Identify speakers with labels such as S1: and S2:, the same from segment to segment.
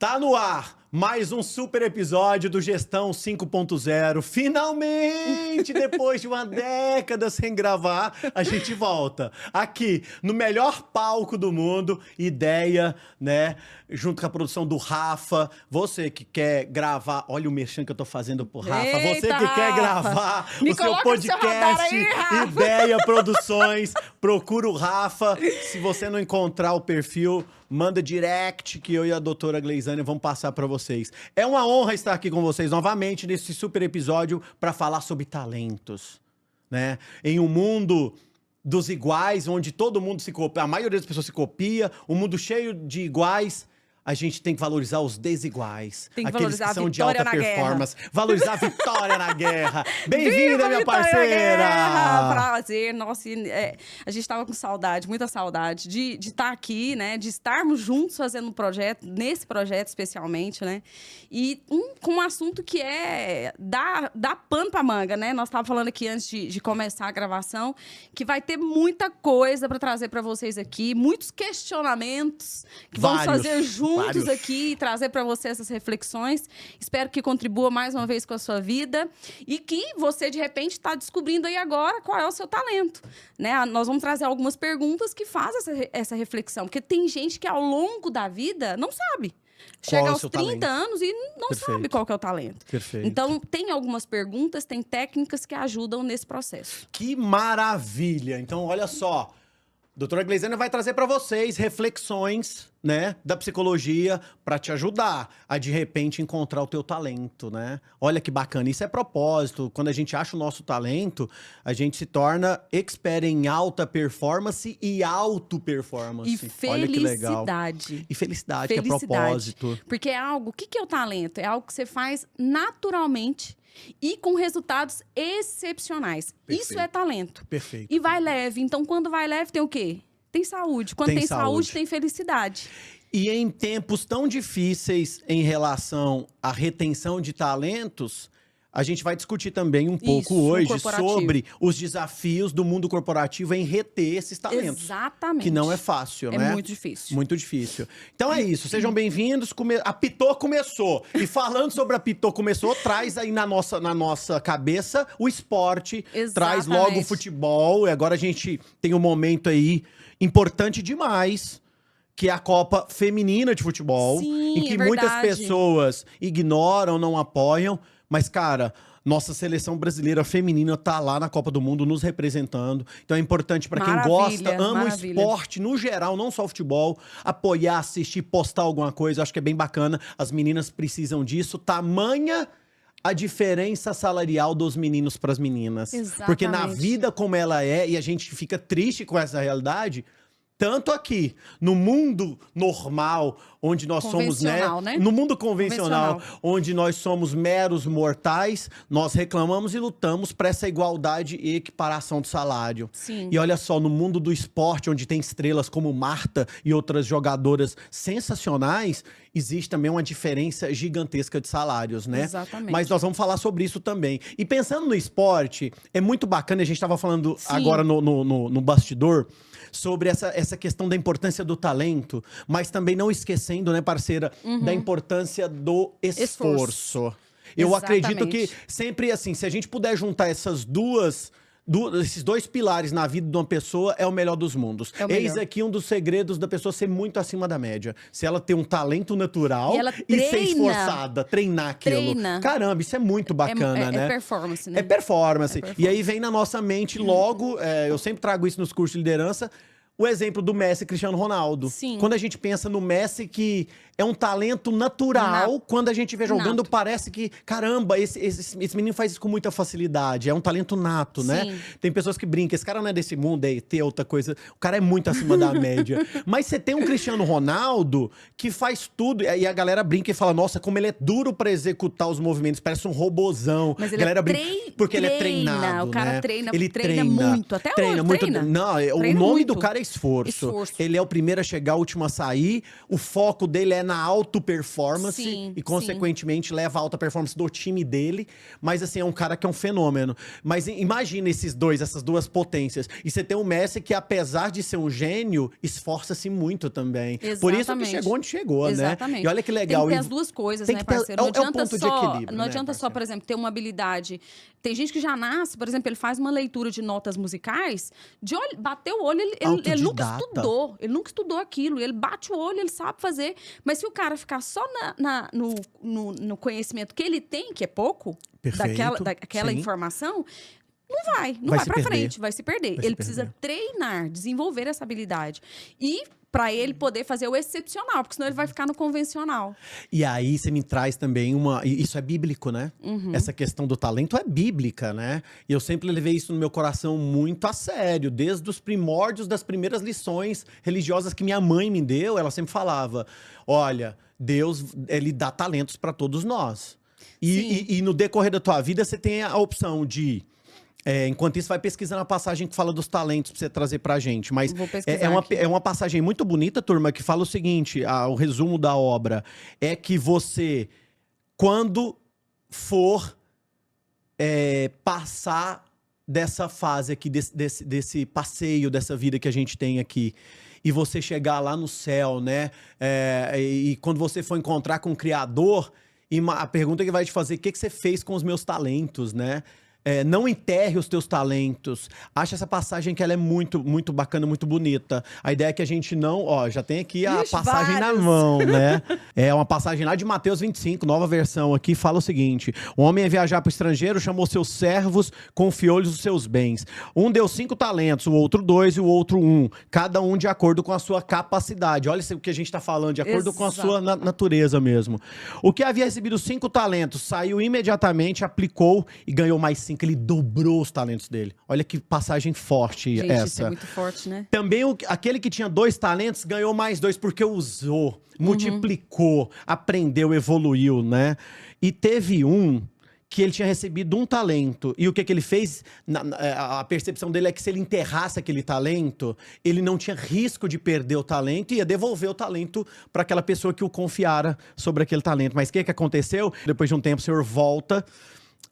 S1: Tá no ar mais um super episódio do Gestão 5.0. Finalmente, depois de uma década sem gravar, a gente volta aqui no melhor palco do mundo. Ideia, né? Junto com a produção do Rafa. Você que quer gravar, olha o merchan que eu tô fazendo pro Rafa.
S2: Eita,
S1: você que quer gravar
S2: Me
S1: o seu
S2: coloca no seu radar
S1: podcast,
S2: aí, Rafa.
S1: Ideia Produções, procura o Rafa. Se você não encontrar o perfil, manda direct que eu e a doutora Gleizane vamos passar para vocês. É uma honra estar aqui com vocês novamente nesse super episódio para falar sobre talentos, né? Em um mundo dos iguais, onde todo mundo se copia, a maioria das pessoas se copia, um mundo cheio de iguais. A gente tem que valorizar os desiguais.
S2: Tem que
S1: aqueles
S2: valorizar
S1: que
S2: a
S1: são de
S2: vitória
S1: alta
S2: na guerra.
S1: performance. Valorizar a vitória na guerra.
S2: Viva
S1: Bem-vinda, minha
S2: Vitória
S1: parceira!
S2: Guerra! Prazer, nossa, a gente tava com saudade, muita saudade de estar aqui, né? De estarmos juntos fazendo um projeto, nesse projeto especialmente, né? E com um assunto que é dá pano pra manga, né? Nós estávamos falando aqui antes de começar a gravação, que vai ter muita coisa para trazer para vocês aqui, muitos questionamentos que vamos fazer juntos aqui e trazer para você essas reflexões. Espero que contribua mais uma vez com a sua vida e que você, de repente, está descobrindo aí agora qual é o seu talento, né? Nós vamos trazer algumas perguntas que fazem essa reflexão, porque tem gente que ao longo da vida não sabe. Chega aos 30 anos e não sabe qual que é o talento.
S1: Perfeito.
S2: Então, tem algumas perguntas, tem técnicas que ajudam nesse processo.
S1: Que maravilha! Então, olha só. Doutora Gleizane vai trazer para vocês reflexões, né, da psicologia para te ajudar a, de repente, encontrar o teu talento, né? Olha que bacana. Isso é propósito. Quando a gente acha o nosso talento, a gente se torna expert em alta performance e auto-performance.
S2: E felicidade.
S1: Olha que legal. E felicidade, que é propósito.
S2: Porque é algo... O que é o talento? É algo que você faz naturalmente e com resultados excepcionais.
S1: Perfeito.
S2: Isso é talento.
S1: Perfeito.
S2: E vai leve. Então, quando vai leve, tem o quê? Tem saúde. Quando tem saúde, tem felicidade.
S1: E em tempos tão difíceis em relação à retenção de talentos, a gente vai discutir também um pouco hoje sobre os desafios do mundo corporativo em reter esses talentos.
S2: Exatamente.
S1: Que não é fácil, né?
S2: É muito difícil.
S1: Muito difícil. Então é isso, sejam bem-vindos. A Pitô começou. E falando sobre a Pitô começou, traz aí na nossa cabeça o esporte.
S2: Exatamente.
S1: Traz logo o futebol. E agora a gente tem um momento aí importante demais, que é a Copa Feminina de Futebol.
S2: Sim,
S1: em que
S2: é
S1: muitas
S2: verdade.
S1: pessoas ignoram, não apoiam. Mas, cara, nossa seleção brasileira feminina tá lá na Copa do Mundo nos representando. Então é importante para quem gosta, ama o esporte no geral, não só o futebol, apoiar, assistir, postar alguma coisa. Acho que é bem bacana. As meninas precisam disso. Tamanha a diferença salarial dos meninos para as meninas.
S2: Exatamente.
S1: Porque na vida como ela é, e a gente fica triste com essa realidade, tanto aqui, no mundo normal, onde nós somos, né? No mundo convencional, onde nós somos meros mortais, nós reclamamos e lutamos para essa igualdade e equiparação de salário.
S2: Sim.
S1: E olha só, no mundo do esporte, onde tem estrelas como Marta e outras jogadoras sensacionais, existe também uma diferença gigantesca de salários, né?
S2: Exatamente.
S1: Mas nós vamos falar sobre isso também. E pensando no esporte, é muito bacana, a gente estava falando agora no bastidor, sobre essa questão da importância do talento, mas também não esquecendo, né, parceira, da importância do esforço. Eu acredito que sempre, assim, se a gente puder juntar esses dois pilares na vida de uma pessoa, é o melhor dos mundos. Eis aqui um dos segredos da pessoa ser muito acima da média. Se ela tem um talento natural e ser esforçada, treinar aquilo. Caramba, isso é muito bacana, né?
S2: É performance, né?
S1: É performance. E aí vem na nossa mente logo, eu sempre trago isso nos cursos de liderança, o exemplo do Messi e Cristiano Ronaldo.
S2: Sim.
S1: Quando a gente pensa no Messi, que é um talento natural, quando a gente vê jogando, parece que, caramba, esse menino faz isso com muita facilidade. É um talento nato, né? Tem pessoas que brincam, esse cara não é desse mundo, é ET, outra coisa. O cara é muito acima da média. Mas você tem um Cristiano Ronaldo que faz tudo, e a galera brinca e fala, nossa, como ele é duro pra executar os movimentos, parece um robozão.
S2: Mas
S1: ele porque ele é treinado,
S2: o cara
S1: né?
S2: treina,
S1: Ele
S2: treina muito. Até hoje,
S1: muito. Não, o nome do cara é esforço. Ele é o primeiro a chegar, o último a sair. O foco dele é na auto-performance
S2: Sim,
S1: e, consequentemente, leva a alta performance do time dele. Mas, assim, é um cara que é um fenômeno. Mas imagina essas duas potências. E você tem o Messi que, apesar de ser um gênio, esforça-se muito também.
S2: Exatamente.
S1: Por isso que chegou onde chegou,
S2: Exatamente.
S1: né? E olha que legal.
S2: Tem que ter as duas coisas, né, parceiro? Não adianta só, adianta só, por exemplo, ter uma habilidade. Tem gente que já nasce, por exemplo, ele faz uma leitura de notas musicais, bateu o olho, ele nunca estudou. Ele nunca estudou aquilo. Ele bate o olho, ele sabe fazer. Mas se o cara ficar só no conhecimento que ele tem, que é pouco, daquela informação, não vai pra frente, vai se perder. Ele precisa treinar, desenvolver essa habilidade. E para ele poder fazer o excepcional, porque senão ele vai ficar no convencional.
S1: E aí você me traz também isso é bíblico, né? Essa questão do talento é bíblica, né? E eu sempre levei isso no meu coração muito a sério. Desde os primórdios das primeiras lições religiosas que minha mãe me deu, ela sempre falava, olha, Deus, ele dá talentos para todos nós. E no decorrer da tua vida, você tem a opção de... enquanto isso, vai pesquisando a passagem que fala dos talentos pra você trazer pra gente. Mas é uma passagem muito bonita, turma, que fala o seguinte: o resumo da obra é que você, quando for passar dessa fase aqui, desse passeio, dessa vida que a gente tem aqui, e você chegar lá no céu, né? E quando você for encontrar com o Criador, a pergunta que vai te fazer: o que você fez com os meus talentos, né? Não enterre os teus talentos. Acho essa passagem que ela é muito, muito bacana, muito bonita. A ideia é que a gente não... Ó, já tem aqui a passagem na mão, né? É uma passagem lá de Mateus 25, nova versão aqui, fala o seguinte: o homem ia viajar para o estrangeiro, chamou seus servos, confiou-lhes os seus bens. Um deu 5 talentos, o outro 2 e o outro 1. Cada um de acordo com a sua capacidade. Olha o que a gente está falando, de acordo com a sua natureza mesmo. O que havia recebido 5 talentos, saiu imediatamente, aplicou e ganhou mais 5. Ele dobrou os talentos dele. Olha que passagem forte.
S2: Gente,
S1: essa.
S2: Isso é muito forte, né?
S1: Também aquele que tinha 2 talentos ganhou mais 2 porque usou, multiplicou, aprendeu, evoluiu, né? E teve um que ele tinha recebido 1 talento. E o que ele fez? A percepção dele é que se ele enterrasse aquele talento, ele não tinha risco de perder o talento e ia devolver o talento para aquela pessoa que o confiara sobre aquele talento. Mas o que aconteceu? Depois de um tempo, o senhor volta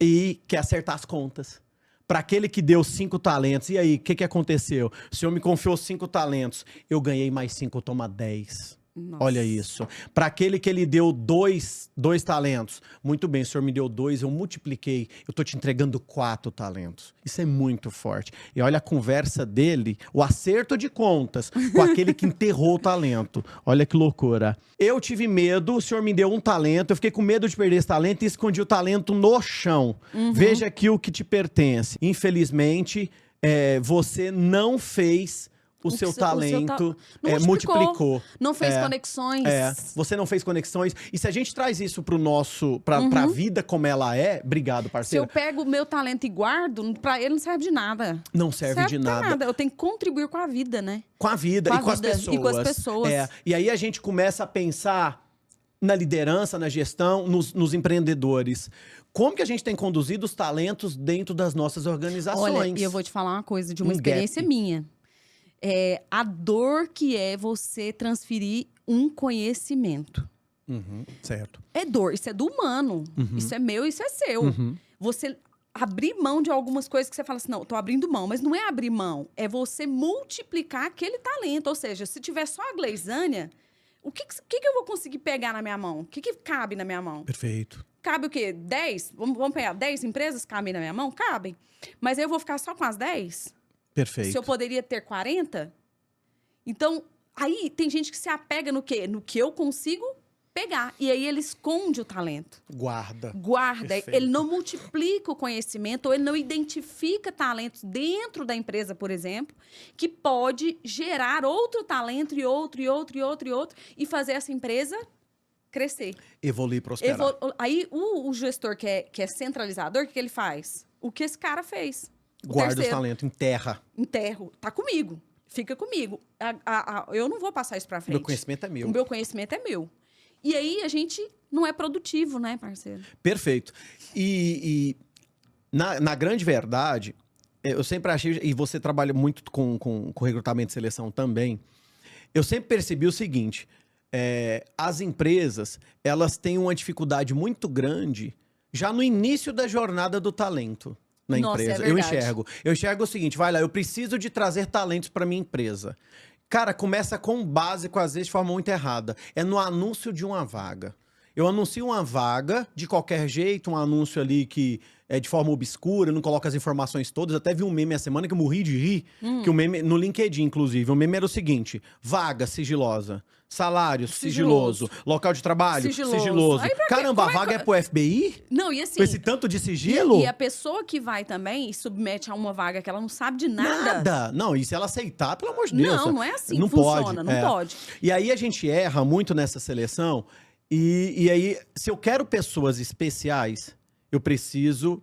S1: e quer acertar as contas. Para aquele que deu 5 talentos, e aí, o que aconteceu? O senhor me confiou 5 talentos, eu ganhei mais 5, toma 10. Nossa. Olha isso. Para aquele que ele deu 2 talentos, muito bem, o senhor me deu 2, eu multipliquei, eu tô te entregando 4 talentos. Isso é muito forte. E olha a conversa dele, o acerto de contas com aquele que enterrou o talento. Olha que loucura. Eu tive medo, o senhor me deu 1 talento, eu fiquei com medo de perder esse talento e escondi o talento no chão. Veja aqui o que te pertence. Infelizmente, você não fez... O seu talento multiplicou.
S2: Não fez conexões.
S1: Você não fez conexões. E se a gente traz isso pra vida como ela é, obrigado, parceiro.
S2: Se eu pego o meu talento e guardo, pra ele não serve de nada.
S1: Não serve de nada.
S2: Eu tenho que contribuir com a vida, né?
S1: Com a vida e com as pessoas.
S2: E com as pessoas.
S1: E aí a gente começa a pensar na liderança, na gestão, nos empreendedores. Como que a gente tem conduzido os talentos dentro das nossas organizações?
S2: Olha, e eu vou te falar uma coisa de uma experiência minha. A dor que é você transferir um conhecimento.
S1: Certo.
S2: É dor, isso é do humano. Isso é meu, isso é seu. Você abrir mão de algumas coisas que você fala assim, não, eu tô abrindo mão. Mas não é abrir mão, é você multiplicar aquele talento. Ou seja, se tiver só a Gleisânia, o que eu vou conseguir pegar na minha mão? O que cabe na minha mão?
S1: Perfeito.
S2: Cabe o quê? 10? Vamos pegar 10 empresas cabem na minha mão? Cabem. Mas aí eu vou ficar só com as 10?
S1: Perfeito.
S2: Se eu poderia ter 40? Então, aí tem gente que se apega no quê? No que eu consigo pegar. E aí ele esconde o talento.
S1: Guarda.
S2: Perfeito. Ele não multiplica o conhecimento, ou ele não identifica talentos dentro da empresa, por exemplo, que pode gerar outro talento e outro, e fazer essa empresa crescer.
S1: Evoluir e prosperar.
S2: Aí o gestor que é centralizador, o que ele faz? O que esse cara fez.
S1: Guarda os talentos, enterra.
S2: Enterro. Tá comigo. Fica comigo. Eu não vou passar isso pra frente.
S1: Meu conhecimento é meu.
S2: O meu conhecimento é meu. E aí a gente não é produtivo, né, parceiro?
S1: Perfeito. E na grande verdade, eu sempre achei, e você trabalha muito com recrutamento e seleção também, eu sempre percebi o seguinte, as empresas, elas têm uma dificuldade muito grande já no início da jornada do talento na
S2: Nossa, é
S1: empresa.
S2: verdade.
S1: Eu enxergo o seguinte, vai lá, eu preciso de trazer talentos para minha empresa. Cara, começa com o básico, às vezes, de forma muito errada. É no anúncio de uma vaga. Eu anuncio uma vaga de qualquer jeito, um anúncio ali que é de forma obscura, não coloca as informações todas. Até vi um meme essa semana que eu morri de rir, que o meme, no LinkedIn, inclusive, o meme era o seguinte: vaga sigilosa, salário sigiloso, local de trabalho sigiloso.
S2: Aí, pra quê?
S1: Caramba, a
S2: Como é
S1: vaga
S2: que-
S1: é pro FBI?
S2: Não, e assim...
S1: Com esse tanto de sigilo?
S2: E a pessoa que vai também e submete a uma vaga que ela não sabe de nada.
S1: Não, e se ela aceitar, pelo amor de Deus.
S2: Não, não é assim
S1: Não
S2: que funciona,
S1: pode.
S2: não pode.
S1: E aí a gente erra muito nessa seleção. E aí, se eu quero pessoas especiais, eu preciso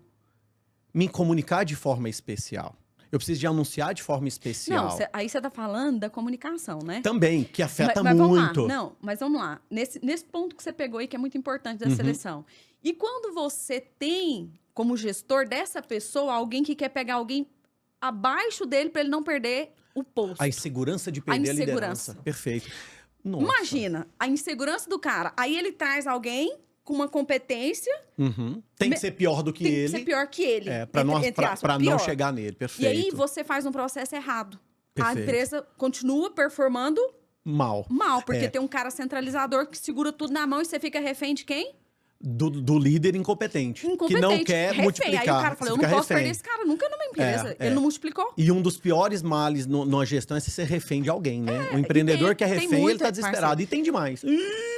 S1: me comunicar de forma especial. Eu preciso de anunciar de forma especial.
S2: Não, aí você tá falando da comunicação, né?
S1: Também, que afeta
S2: Mas vamos lá.
S1: muito.
S2: Não, mas vamos lá. Nesse ponto que você pegou aí, que é muito importante da seleção. E quando você tem, como gestor dessa pessoa, alguém que quer pegar alguém abaixo dele para ele não perder o posto.
S1: A insegurança de perder a
S2: insegurança.
S1: liderança. Perfeito. Nossa.
S2: Imagina, a insegurança do cara. Aí ele traz alguém com uma competência,
S1: Tem que ser pior do que
S2: tem
S1: ele.
S2: que ser pior que ele.
S1: Pra
S2: aspas,
S1: não
S2: pior.
S1: chegar nele.
S2: E
S1: Perfeito.
S2: aí você faz um processo errado. A
S1: Perfeito.
S2: empresa continua performando
S1: Mal.
S2: mal, porque tem um cara centralizador que segura tudo na mão e você fica refém de quem?
S1: Do líder incompetente. Que não quer
S2: refém.
S1: multiplicar.
S2: Aí o cara fala,
S1: Você
S2: eu não
S1: fica
S2: posso
S1: refém.
S2: perder esse cara nunca numa empresa. Ele não multiplicou.
S1: E um dos piores males numa gestão é você ser refém de alguém, né? O empreendedor que é
S2: tem
S1: refém, ele
S2: muita,
S1: tá desesperado.
S2: parceiro.
S1: E tem demais.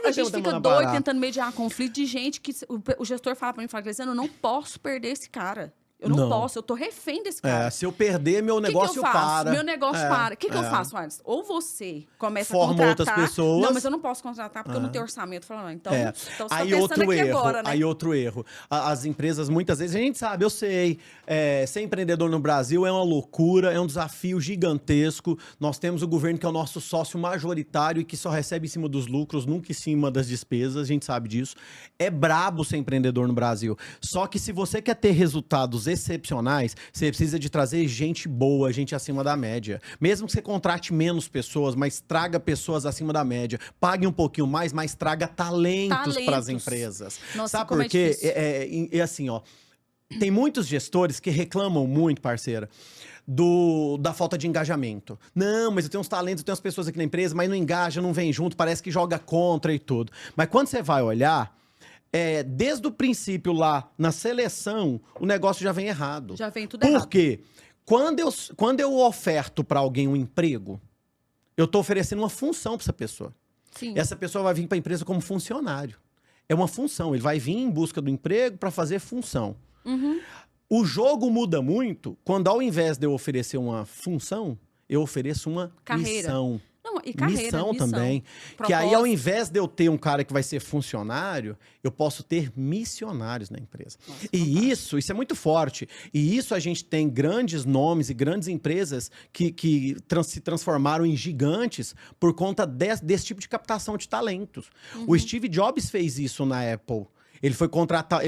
S2: A gente fica doido tentando mediar conflito de gente que o gestor fala pra mim, fala, Cleciano, eu não posso perder esse cara. Eu não posso, eu tô refém desse cara.
S1: Se eu perder, meu negócio
S2: que eu faço?
S1: para.
S2: Meu negócio para. O que eu faço, Alisson? Ou você começa
S1: Forma
S2: a contratar...
S1: outras pessoas.
S2: Não, mas eu não posso contratar porque eu não tenho orçamento. Fala, não, então você tá
S1: Aí
S2: pensando
S1: outro
S2: aqui
S1: erro,
S2: agora, né?
S1: aí outro erro. As empresas, muitas vezes, a gente sabe, eu sei, ser empreendedor no Brasil é uma loucura, é um desafio gigantesco. Nós temos o governo que é o nosso sócio majoritário e que só recebe em cima dos lucros, nunca em cima das despesas, a gente sabe disso. É brabo ser empreendedor no Brasil. Só que se você quer ter resultados excepcionais, você precisa de trazer gente boa, gente acima da média. Mesmo que você contrate menos pessoas, mas traga pessoas acima da média. Pague um pouquinho mais, mas traga talentos para as empresas.
S2: Nossa,
S1: Sabe
S2: como
S1: por
S2: é
S1: quê?
S2: difícil.
S1: É assim, ó. Tem muitos gestores que reclamam muito, parceira, da falta de engajamento. Não, mas eu tenho uns talentos, eu tenho as pessoas aqui na empresa, mas não engaja, não vem junto, parece que joga contra e tudo. Mas quando você vai olhar, desde o princípio lá, na seleção, o negócio já vem errado.
S2: Já vem tudo errado.
S1: Por quê? Quando eu oferto para alguém um emprego, eu tô oferecendo uma função para essa pessoa.
S2: Sim.
S1: Essa pessoa vai vir para a empresa como funcionário. É uma função, ele vai vir em busca do emprego para fazer função. O jogo muda muito quando, ao invés de eu oferecer uma função, eu ofereço uma
S2: Carreira.
S1: missão.
S2: Não, e carreira,
S1: missão também.
S2: propósito.
S1: Que aí, ao invés de eu ter um cara que vai ser funcionário, eu posso ter missionários na empresa.
S2: Nossa,
S1: E isso é muito forte. E isso a gente tem grandes nomes e grandes empresas que se transformaram em gigantes por conta desse tipo de captação de talentos. O Steve Jobs fez isso na Apple. Ele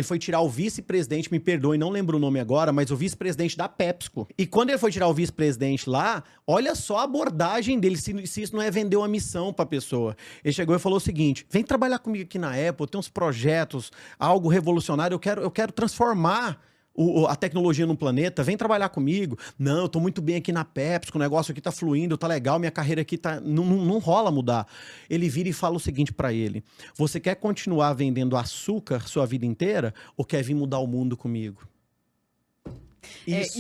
S1: foi tirar o vice-presidente, me perdoe, não lembro o nome agora, mas o vice-presidente da PepsiCo. E quando ele foi tirar o vice-presidente lá, olha só a abordagem dele, se isso não é vender uma missão pra pessoa. Ele chegou e falou o seguinte: vem trabalhar comigo aqui na Apple, tem uns projetos, algo revolucionário, eu quero transformar a tecnologia no planeta, vem trabalhar comigo. Não, eu tô muito bem aqui na PepsiCo, o negócio aqui tá fluindo, tá legal, minha carreira aqui não rola mudar. Ele vira e fala o seguinte pra ele: você quer continuar vendendo açúcar sua vida inteira ou quer vir mudar o mundo comigo? Isso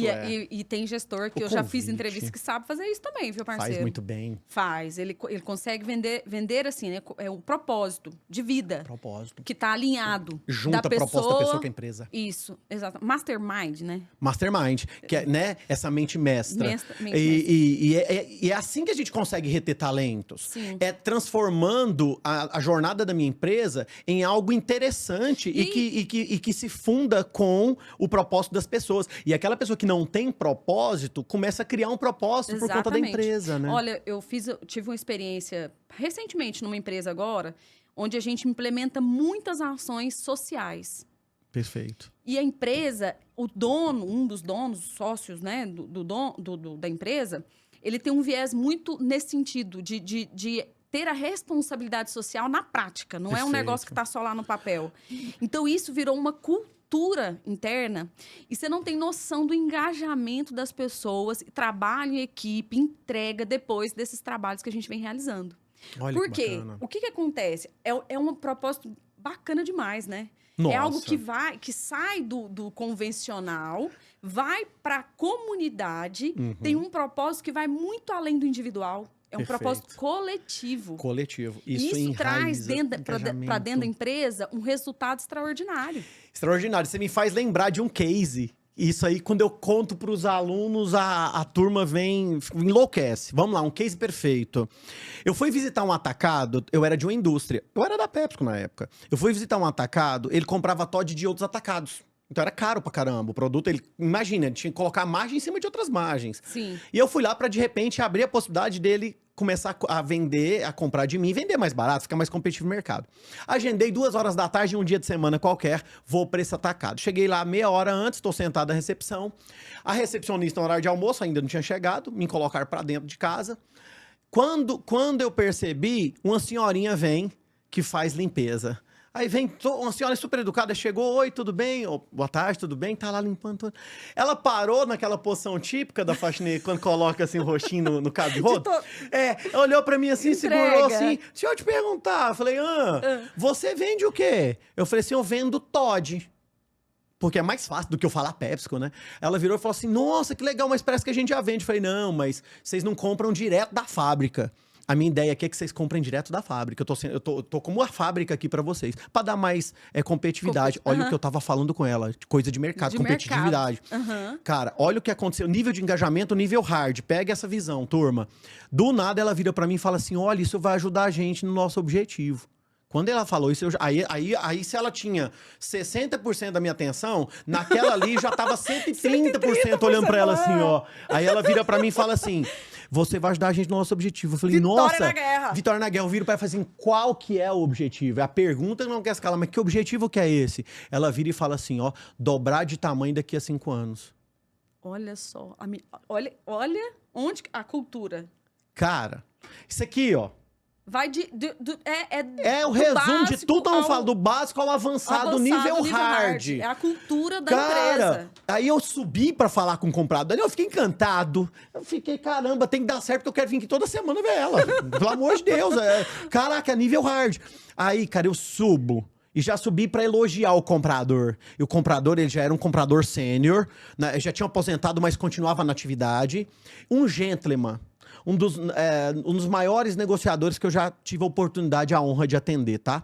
S2: E tem gestor que
S1: O
S2: eu já fiz
S1: convite.
S2: entrevista que sabe fazer isso também, viu, parceiro?
S1: faz muito bem.
S2: Faz. Ele consegue vender assim, né? É o propósito de vida
S1: Propósito.
S2: que tá alinhado.
S1: Junta
S2: da
S1: a proposta da pessoa com a empresa.
S2: Isso, exato. Mastermind, né?
S1: Mastermind, que é, né, essa mente mestra.
S2: Mente
S1: E é assim que a gente consegue reter talentos.
S2: Sim.
S1: É transformando a jornada da minha empresa em algo interessante e que se funda com o propósito das pessoas. E aquela pessoa que não tem propósito começa a criar um propósito por conta da empresa, né?
S2: Olha, eu tive uma experiência recentemente numa empresa agora, onde a gente implementa muitas ações sociais.
S1: Perfeito.
S2: E a empresa, o dono, um dos donos, sócios, né, da empresa, ele tem um viés muito nesse sentido, de ter a responsabilidade social na prática. Não é um
S1: Perfeito.
S2: negócio que está só lá no papel. Então, isso virou uma cultura interna e você não tem noção do engajamento das pessoas, trabalho em equipe, entrega depois desses trabalhos que a gente vem realizando.
S1: Olha
S2: Por
S1: que
S2: quê?
S1: bacana.
S2: O que acontece? É um propósito bacana demais, né?
S1: Nossa.
S2: É algo que sai do convencional, vai para a comunidade, tem um propósito que vai muito além do individual. É um
S1: Perfeito.
S2: propósito coletivo.
S1: Coletivo.
S2: E isso traz para dentro da
S1: engajamento.
S2: empresa um resultado extraordinário.
S1: Extraordinário. Você me faz lembrar de um case. Isso aí, quando eu conto para os alunos, a turma enlouquece. Vamos lá, um case perfeito. Eu fui visitar um atacado, eu era de uma indústria. Eu era da PepsiCo na época. Eu fui visitar um atacado, ele comprava Toddy de outros atacados. Então era caro pra caramba o produto. Imagina, ele tinha que colocar margem em cima de outras margens.
S2: Sim.
S1: E eu fui lá pra, de repente, abrir a possibilidade dele começar a vender, a comprar de mim, vender mais barato, ficar mais competitivo no mercado. Agendei 2 horas da tarde, um dia de semana qualquer, vou pra esse atacado. Cheguei lá meia hora antes, tô sentado na recepção. A recepcionista, no horário de almoço, ainda não tinha chegado, me colocaram pra dentro de casa. Quando eu percebi, uma senhorinha vem que faz limpeza. Aí vem uma senhora super educada, chegou, oi, tudo bem? Oh, boa tarde, tudo bem? Tá lá limpando tudo. Ela parou naquela posição típica da faxineira, quando coloca assim o rostinho no cabo de rodo. Olhou pra mim assim, segurou assim. Deixa eu te perguntar. Eu falei, você vende o quê? Eu falei assim, eu vendo Toddy. Porque é mais fácil do que eu falar PepsiCo, né? Ela virou e falou assim, nossa, que legal, mas parece que a gente já vende. Eu falei, não, mas vocês não compram direto da fábrica. A minha ideia aqui é que vocês comprem direto da fábrica. Eu tô como a fábrica aqui pra vocês. Pra dar mais competitividade. Olha o que eu tava falando com ela. Coisa de mercado, competitividade. Cara, olha o que aconteceu. Nível de engajamento, nível hard. Pega essa visão, turma. Do nada, ela vira pra mim e fala assim, olha, isso vai ajudar a gente no nosso objetivo. Quando ela falou isso, aí se ela tinha 60% da minha atenção, naquela ali já tava 130% olhando pra ela assim, ó. Aí ela vira pra mim e fala assim, você vai ajudar a gente no nosso objetivo. Eu falei,
S2: Vitória na guerra.
S1: Vitória na guerra. Eu viro pra ela e falo assim, qual que é o objetivo? A pergunta não quer escalar, mas que objetivo que é esse? Ela vira e fala assim, ó, dobrar de tamanho daqui a 5 anos.
S2: Olha só, olha onde a cultura.
S1: Cara, isso aqui, ó.
S2: Vai
S1: É o resumo de tudo, não falo, do básico ao avançado nível hard.
S2: É a cultura da
S1: Cara,
S2: empresa.
S1: aí eu subi pra falar com o comprador, eu fiquei encantado. Eu fiquei, caramba, tem que dar certo, porque eu quero vir aqui toda semana ver ela. Pelo amor de Deus. Caraca, nível hard. Aí, cara, eu subo. E já subi pra elogiar o comprador. E o comprador, ele já era um comprador sênior, né? Já tinha aposentado, mas continuava na atividade. Um gentleman. Um dos maiores negociadores que eu já tive a oportunidade, a honra de atender, tá?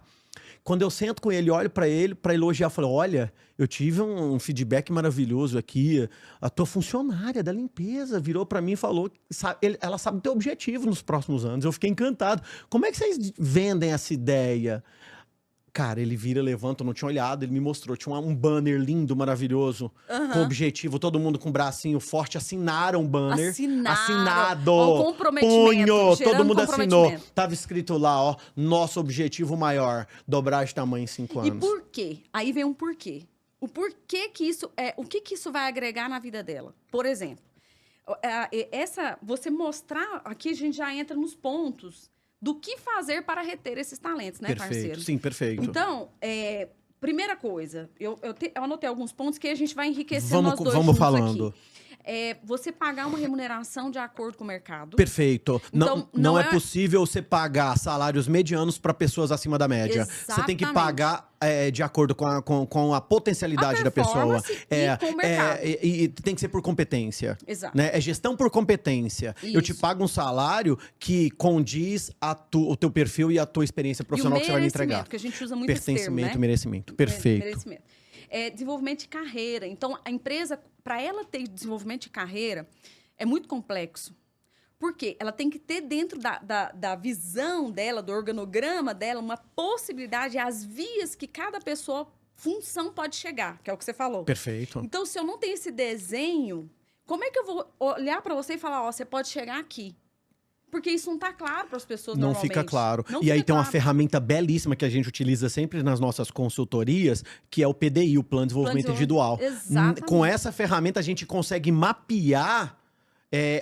S1: Quando eu sento com ele, olho pra ele, pra elogiar, eu falo, olha, eu tive um feedback maravilhoso aqui, a tua funcionária da limpeza virou pra mim e falou, ela sabe o teu objetivo nos próximos anos. Eu fiquei encantado. Como é que vocês vendem essa ideia? Cara, ele vira, levanta, eu não tinha olhado, ele me mostrou. Tinha um banner lindo, maravilhoso, com objetivo, todo mundo com o bracinho forte, assinaram o banner. Assinado!
S2: O comprometimento,
S1: punho, todo mundo assinou.
S2: comprometimento.
S1: Tava escrito lá, ó, nosso objetivo maior, dobrar de tamanho em 5 anos.
S2: E por quê? Aí vem um porquê. O porquê que isso o que isso vai agregar na vida dela? Por exemplo, você mostrar, aqui a gente já entra nos pontos do que fazer para reter esses talentos, né,
S1: Perfeito,
S2: parceiro?
S1: sim, perfeito.
S2: Então, primeira coisa, eu anotei alguns pontos que a gente vai enriquecer nós dois
S1: vamos
S2: juntos
S1: falando.
S2: aqui. Você pagar uma remuneração de acordo com o mercado.
S1: Perfeito.
S2: Então,
S1: não é possível você pagar salários medianos para pessoas acima da média. Você tem que pagar de acordo com a potencialidade da pessoa.
S2: E com o mercado.
S1: E tem que ser por competência.
S2: Exato.
S1: Né? É gestão por competência.
S2: Isso.
S1: Eu te pago um salário que condiz o teu perfil e a tua experiência profissional que você vai me entregar.
S2: Que a gente usa muito esse termo,
S1: Pertencimento,
S2: né?
S1: merecimento. Perfeito.
S2: Merecimento. Desenvolvimento de carreira. Então, a empresa, para ela ter desenvolvimento de carreira, é muito complexo. Por quê? Ela tem que ter dentro da visão dela, do organograma dela, uma possibilidade, as vias que cada função pode chegar, que é o que você falou.
S1: Perfeito.
S2: Então, se eu não tenho esse desenho, como é que eu vou olhar para você e falar, ó, você pode chegar aqui? Porque isso não está claro para as pessoas
S1: não
S2: normalmente.
S1: Fica claro.
S2: Não
S1: e
S2: fica
S1: aí tem uma
S2: claro.
S1: ferramenta belíssima que a gente utiliza sempre nas nossas consultorias, que é o PDI, o Plano de Desenvolvimento Individual.
S2: Exatamente.
S1: Com essa ferramenta a gente consegue mapear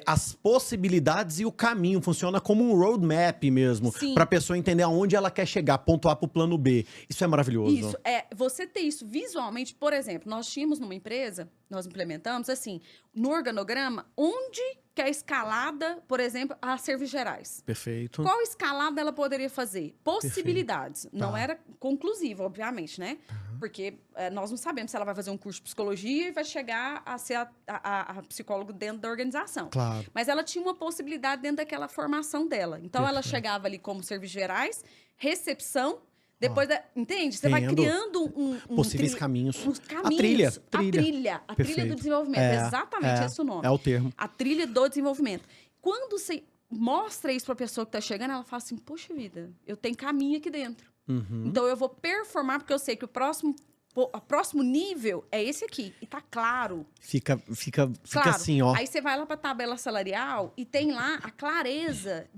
S1: as possibilidades e o caminho. Funciona como um roadmap mesmo.
S2: Sim.
S1: Para a pessoa entender aonde ela quer chegar, ponto A para o plano B. Isso é maravilhoso.
S2: Isso, você ter isso visualmente, por exemplo, nós tínhamos numa empresa, nós implementamos assim, no organograma, onde que a escalada, por exemplo, as serviços gerais.
S1: Perfeito.
S2: Qual escalada ela poderia fazer? Possibilidades.
S1: Perfeito.
S2: Não
S1: Tá.
S2: era conclusiva, obviamente, né? Porque nós não sabemos se ela vai fazer um curso de psicologia e vai chegar a ser a psicólogo dentro da organização.
S1: Claro.
S2: Mas ela tinha uma possibilidade dentro daquela formação dela. Então, ela chegava ali como serviços gerais, recepção, depois entende? Você vai
S1: Entendo.
S2: criando
S1: Possíveis caminhos.
S2: uns caminhos.
S1: A trilha.
S2: A trilha do desenvolvimento. Exatamente esse é o nome.
S1: É o termo.
S2: A trilha do desenvolvimento. Quando você mostra isso para a pessoa que está chegando, ela fala assim, poxa vida, eu tenho caminho aqui dentro.
S1: Uhum.
S2: Então, eu vou performar, porque eu sei que o próximo nível é esse aqui. E tá claro.
S1: Fica
S2: Claro.
S1: assim, ó.
S2: Aí você vai lá para a tabela salarial e tem lá a clareza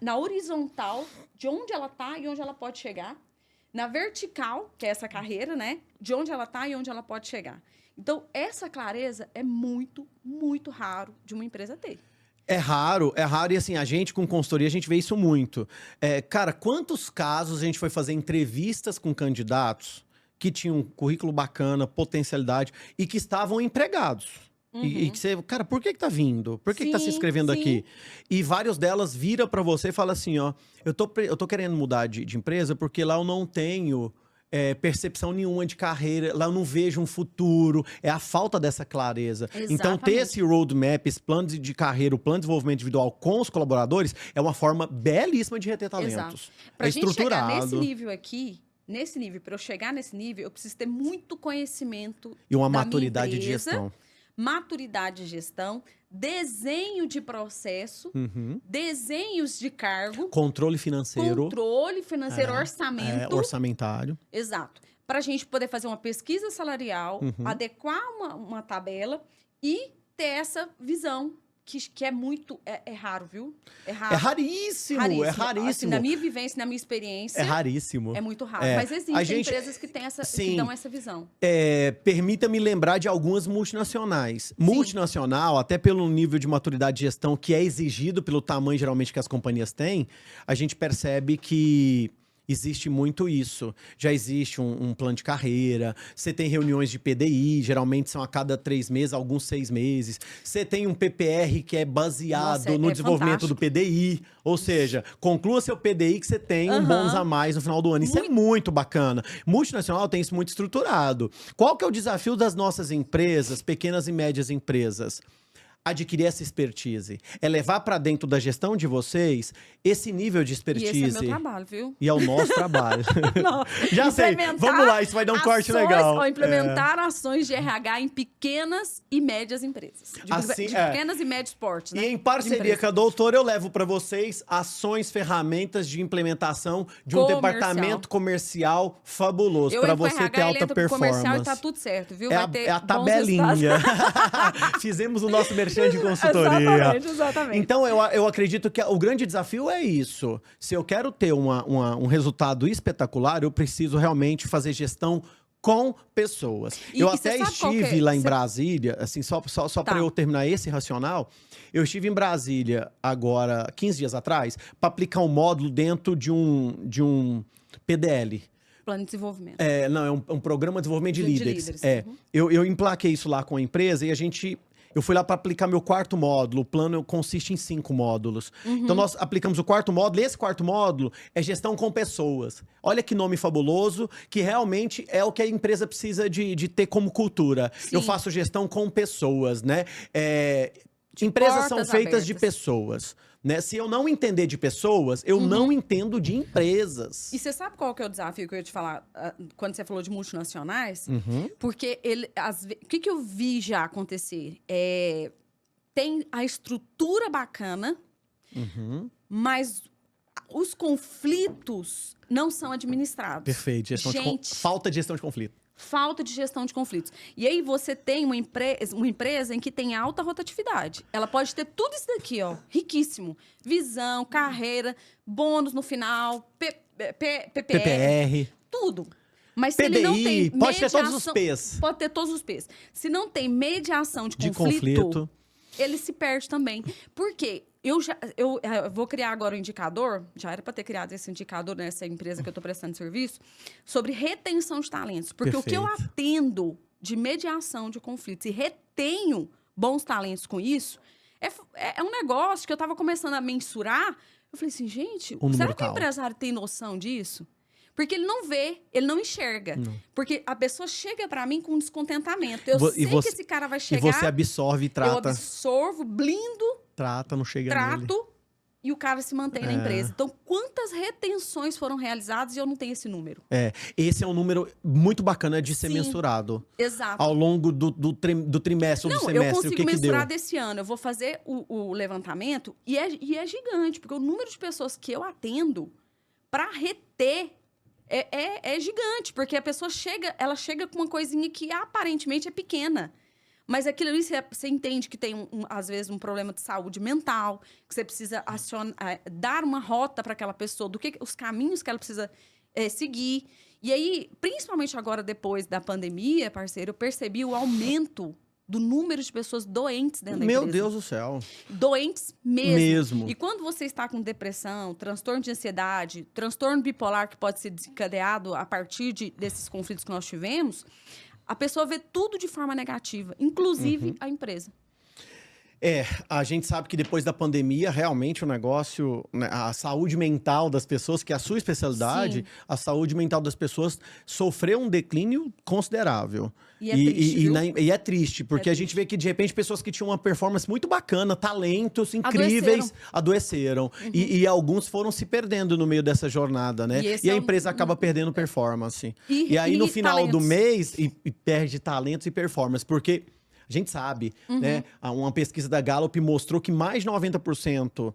S2: na horizontal de onde ela tá e onde ela pode chegar. Na vertical, que é essa carreira, né? De onde ela tá e onde ela pode chegar. Então, essa clareza é muito, muito raro de uma empresa ter.
S1: É raro, e assim, a gente com consultoria, a gente vê isso muito. Cara, quantos casos a gente foi fazer entrevistas com candidatos que tinham um currículo bacana, potencialidade, e que estavam empregados. E que você, cara, por que tá vindo? Por que tá se inscrevendo aqui? E várias delas viram pra você e falam assim, ó, eu tô querendo mudar de empresa porque lá eu não tenho percepção nenhuma de carreira, lá eu não vejo um futuro, é a falta dessa clareza.
S2: Exatamente.
S1: Então, ter esse roadmap, esse plano de carreira, o plano de desenvolvimento individual com os colaboradores, é uma forma belíssima de reter talentos.
S2: Exato. Pra gente
S1: estruturado.
S2: chegar nesse nível aqui, para eu chegar nesse nível, eu preciso ter muito conhecimento
S1: E uma
S2: da minha
S1: maturidade de
S2: empresa,
S1: gestão.
S2: maturidade de gestão, desenho de processo, desenhos de cargo,
S1: Controle financeiro.
S2: controle financeiro, orçamento.
S1: Orçamentário.
S2: Exato. Para a gente poder fazer uma pesquisa salarial, adequar uma tabela e ter essa visão, que é muito... É raro, viu? É raro.
S1: É raríssimo, é raríssimo.
S2: Assim, na minha vivência, na minha experiência...
S1: É raríssimo.
S2: É muito raro.
S1: É.
S2: Mas existem empresas que
S1: Sim.
S2: dão essa visão.
S1: Permita-me lembrar de algumas multinacionais. Multinacional, até pelo nível de maturidade de gestão que é exigido pelo tamanho, geralmente, que as companhias têm, a gente percebe que existe muito isso. Já existe um plano de carreira, você tem reuniões de PDI, geralmente são a cada 3 meses, alguns 6 meses. Você tem um PPR que é baseado no desenvolvimento do PDI. Ou seja, conclua seu PDI que você tem um bônus a mais no final do ano. Isso é muito bacana. Multinacional tem isso muito estruturado. Qual que é o desafio das nossas empresas, pequenas e médias empresas? Adquirir essa expertise. É levar para dentro da gestão de vocês esse nível de expertise.
S2: E esse é meu trabalho, viu?
S1: E é o nosso trabalho.
S2: Não,
S1: Já sei. Vamos lá, isso vai dar um corte legal.
S2: Implementar ações de RH em pequenas e médias empresas. De pequenas e médios portes, né?
S1: E em parceria com a doutora, eu levo para vocês ações, ferramentas de implementação de um departamento comercial fabuloso para você ter alta performance.
S2: Comercial e tá tudo certo, viu?
S1: É a tabelinha. Fizemos o nosso merchan de consultoria.
S2: Exatamente.
S1: Então, eu acredito que o grande desafio é isso. Se eu quero ter um resultado espetacular, eu preciso realmente fazer gestão com pessoas. Eu até estive lá em Brasília, assim, só para eu terminar esse racional, eu estive em Brasília agora, 15 dias atrás, para aplicar um módulo dentro de um PDL.
S2: Plano de desenvolvimento.
S1: Não, é um programa de desenvolvimento de líderes.
S2: Uhum.
S1: Eu emplaquei isso lá com a empresa e eu fui lá para aplicar meu 4º módulo. O plano consiste em 5 módulos. Então, nós aplicamos o 4º módulo. E esse 4º módulo é gestão com pessoas. Olha que nome fabuloso, que realmente é o que a empresa precisa de ter como cultura.
S2: Sim.
S1: Eu faço gestão com pessoas, né? Empresas são feitas de pessoas. Né? Se eu não entender de pessoas, eu não entendo de empresas.
S2: E você sabe qual que é o desafio que eu ia te falar quando você falou de multinacionais? Porque o que eu vi já acontecer? Tem a estrutura bacana, mas os conflitos não são administrados.
S1: Perfeito. Falta de gestão de conflito.
S2: Falta de gestão de conflitos. E aí você tem uma empresa em que tem alta rotatividade. Ela pode ter tudo isso daqui, ó, riquíssimo. Visão, carreira, bônus no final, PPR. Tudo. Mas se ele não tem mediação...
S1: pode ter todos os P's.
S2: Pode ter todos os P's. Se não tem mediação de conflito, ele se perde também. Por quê? Eu vou criar agora um indicador, já era para ter criado esse indicador nessa empresa que eu estou prestando serviço, sobre retenção de talentos. Porque o que eu atendo de mediação de conflitos e retenho bons talentos com isso, é um negócio que eu estava começando a mensurar. Eu falei assim, gente, será que o empresário tem noção disso? Porque ele não vê, ele não enxerga. Não. Porque a pessoa chega para mim com descontentamento. Eu sei que esse cara vai chegar...
S1: E você absorve e trata.
S2: Eu absorvo, blindo...
S1: Trata, não chega
S2: trato,
S1: nele.
S2: E o cara se mantém na empresa. Então, quantas retenções foram realizadas e eu não tenho esse número?
S1: Esse é um número muito bacana de ser mensurado.
S2: Exato.
S1: Ao longo do trimestre ou do semestre,
S2: eu consigo
S1: o que
S2: mensurar
S1: deu?
S2: desse ano. Eu vou fazer o levantamento e é gigante, porque o número de pessoas que eu atendo para reter é gigante, porque a pessoa chega com uma coisinha que aparentemente é pequena. Mas aquilo ali, você entende que tem, às vezes, um problema de saúde mental, que você precisa dar uma rota para aquela pessoa, os caminhos que ela precisa seguir. E aí, principalmente agora, depois da pandemia, parceiro, eu percebi o aumento do número de pessoas doentes dentro da empresa.
S1: Meu Deus do céu.
S2: Doentes mesmo. E quando você está com depressão, transtorno de ansiedade, transtorno bipolar, que pode ser desencadeado a partir desses conflitos que nós tivemos... A pessoa vê tudo de forma negativa, inclusive a empresa.
S1: A gente sabe que depois da pandemia, realmente o negócio, né, a saúde mental das pessoas, que é a sua especialidade, a saúde mental das pessoas sofreu um declínio considerável. E é triste, porque a gente vê que, de repente, pessoas que tinham uma performance muito bacana, talentos incríveis, adoeceram. E alguns foram se perdendo no meio dessa jornada, né? E a empresa acaba perdendo performance. E aí, no final do mês, perde talentos e performance, porque... A gente sabe, né? Uma pesquisa da Gallup mostrou que mais de 90%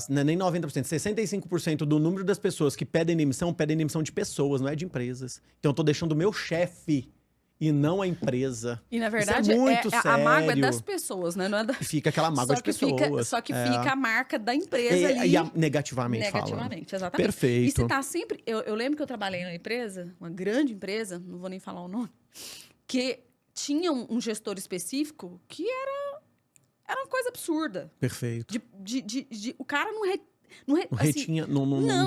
S1: não é nem 90%, 65% do número das pessoas que pedem demissão de pessoas, não é de empresas. Então, eu tô deixando o meu chefe e não a empresa.
S2: E, na verdade,
S1: isso é muito sério.
S2: A mágoa é das pessoas, né? Não é
S1: Fica aquela mágoa de pessoas.
S2: Só que fica a marca da empresa ali.
S1: Negativamente falando.
S2: Exatamente.
S1: Perfeito.
S2: E você tá sempre... Eu lembro que eu trabalhei numa empresa, uma grande empresa, não vou nem falar o nome, que... tinha um gestor específico que era uma coisa absurda.
S1: Perfeito.
S2: O cara não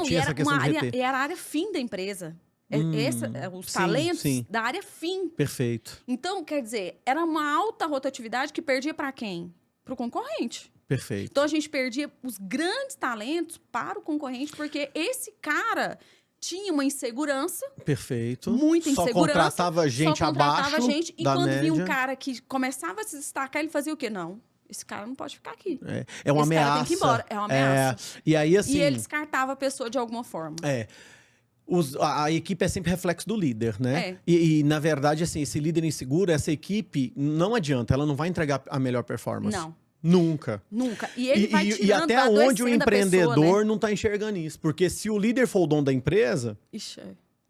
S1: tinha essa questão de reter.
S2: Era a área fim da empresa. Os talentos da área fim.
S1: Perfeito.
S2: Então, quer dizer, era uma alta rotatividade que perdia para quem? Para o concorrente.
S1: Perfeito.
S2: Então, a gente perdia os grandes talentos para o concorrente, porque esse cara... tinha uma insegurança.
S1: Perfeito.
S2: Muita insegurança.
S1: Só contratava gente abaixo
S2: e quando vinha um cara que começava a se destacar, ele fazia o quê? Não, esse cara não pode ficar aqui.
S1: É uma ameaça.
S2: Cara tem que ir embora. É uma ameaça.
S1: E aí, assim...
S2: E ele descartava a pessoa de alguma forma.
S1: A equipe é sempre reflexo do líder, né? E, na verdade, assim, esse líder inseguro, essa equipe, não adianta. Ela não vai entregar a melhor performance.
S2: Não.
S1: Nunca.
S2: E ele vai tirando,
S1: e até onde o empreendedor
S2: pessoa, né?
S1: não tá enxergando isso. Porque se o líder for o dono da empresa,
S2: Ixi,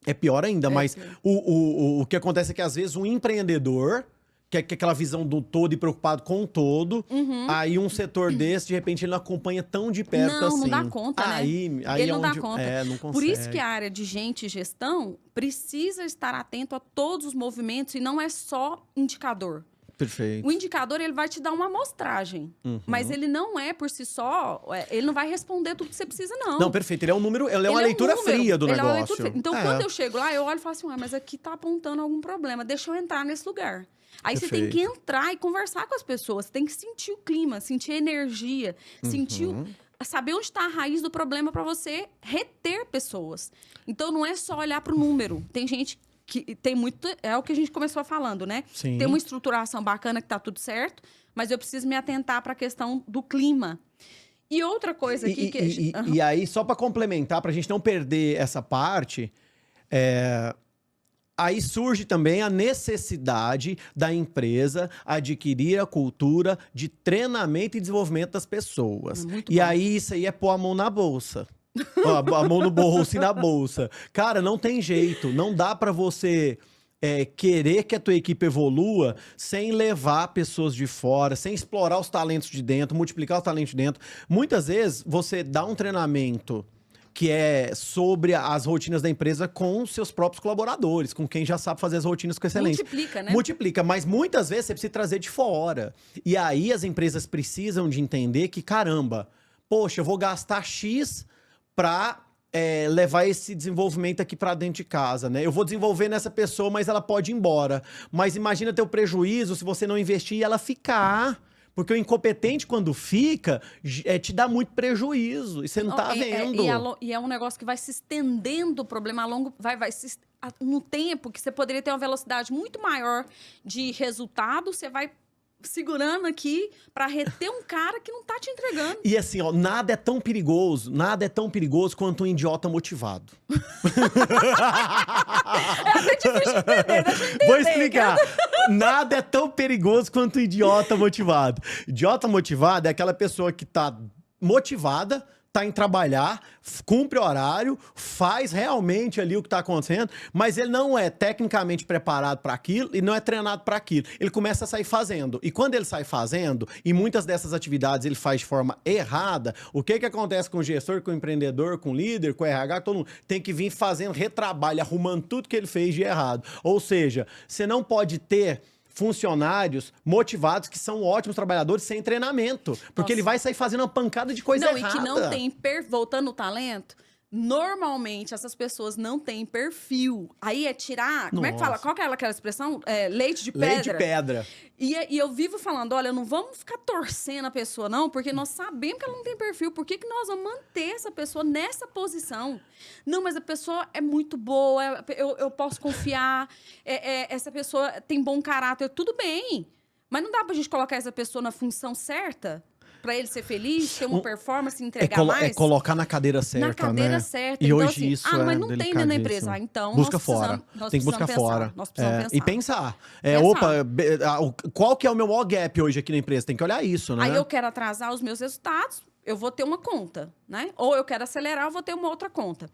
S1: é pior ainda. Mas o que acontece é que, às vezes, um empreendedor, que é aquela visão do todo e preocupado com o todo, aí um setor desse, de repente, ele não acompanha tão de perto assim.
S2: Não dá conta, né?
S1: Ele
S2: não dá conta.
S1: Não consegue.
S2: Por isso que a área de gente e gestão precisa estar atento a todos os movimentos e não é só indicador.
S1: Perfeito.
S2: O indicador, ele vai te dar uma amostragem. Mas ele não é, por si só, ele não vai responder tudo que você precisa, não.
S1: Não, perfeito. Ele é um número, ele é uma leitura fria do negócio.
S2: Então, quando eu chego lá, eu olho e falo assim, mas aqui tá apontando algum problema, deixa eu entrar nesse lugar. Aí você tem que entrar e conversar com as pessoas, você tem que sentir o clima, sentir a energia, saber onde está a raiz do problema para você reter pessoas. Então, não é só olhar para o número. Tem gente que tem muito... É o que a gente começou falando, né?
S1: Sim.
S2: Tem uma estruturação bacana que tá tudo certo, mas eu preciso me atentar para a questão do clima. E outra coisa aqui...
S1: E aí, só para complementar, para a gente não perder essa parte, aí surge também a necessidade da empresa adquirir a cultura de treinamento e desenvolvimento das pessoas. Aí, isso aí é pôr a mão na bolsa. A mão no bolso e na bolsa. Cara, não tem jeito. Não dá para você querer que a tua equipe evolua sem levar pessoas de fora, sem explorar os talentos de dentro, multiplicar os talentos de dentro. Muitas vezes, você dá um treinamento que é sobre as rotinas da empresa com seus próprios colaboradores, com quem já sabe fazer as rotinas com excelência.
S2: Multiplica, né?
S1: Multiplica, mas muitas vezes você precisa trazer de fora. E aí as empresas precisam de entender que, caramba, poxa, eu vou gastar X para levar esse desenvolvimento aqui para dentro de casa, né? Eu vou desenvolver nessa pessoa, mas ela pode ir embora. Mas imagina ter o prejuízo se você não investir e ela ficar. Porque o incompetente, quando fica, te dá muito prejuízo. E você não tá vendo.
S2: E é um negócio que vai se estendendo o problema a longo... no tempo que você poderia ter uma velocidade muito maior de resultado, você vai segurando aqui para reter um cara que não tá te entregando.
S1: E assim, ó, nada é tão perigoso quanto um idiota motivado.
S2: É até difícil de entender, deixa eu entender.
S1: Vou explicar. Nada é tão perigoso quanto um idiota motivado. Idiota motivado é aquela pessoa que tá motivada, tá em trabalhar, cumpre horário, faz realmente ali o que tá acontecendo, mas ele não é tecnicamente preparado para aquilo e não é treinado para aquilo. Ele começa a sair fazendo. E quando ele sai fazendo, e muitas dessas atividades ele faz de forma errada, o que que acontece com o gestor, com o empreendedor, com o líder, com o RH, todo mundo tem que vir fazendo retrabalho, arrumando tudo que ele fez de errado. Ou seja, você não pode ter funcionários motivados que são ótimos trabalhadores sem treinamento. Porque ele vai sair fazendo uma pancada de coisa errada.
S2: E que não tem... Voltando o talento, normalmente essas pessoas não têm perfil. Aí é tirar... Como é que fala? Qual que é aquela expressão? Leite de pedra.
S1: Leite de pedra.
S2: E eu vivo falando, olha, não vamos ficar torcendo a pessoa, não, porque nós sabemos que ela não tem perfil. Por que nós vamos manter essa pessoa nessa posição? Não, mas a pessoa é muito boa, eu posso confiar, essa pessoa tem bom caráter, tudo bem. Mas não dá pra gente colocar essa pessoa na função certa? Pra ele ser feliz, ter uma performance, entregar mais?
S1: É colocar na cadeira certa,
S2: na cadeira
S1: né?
S2: certa.
S1: E
S2: então,
S1: hoje
S2: assim,
S1: isso
S2: mas não tem dentro da empresa. Ah, então
S1: busca fora. Tem que buscar fora.
S2: Nós precisamos pensar.
S1: E pensar. Qual que é o meu maior gap hoje aqui na empresa? Tem que olhar isso, né?
S2: Aí eu quero atrasar os meus resultados, eu vou ter uma conta, né? Ou eu quero acelerar, eu vou ter uma outra conta.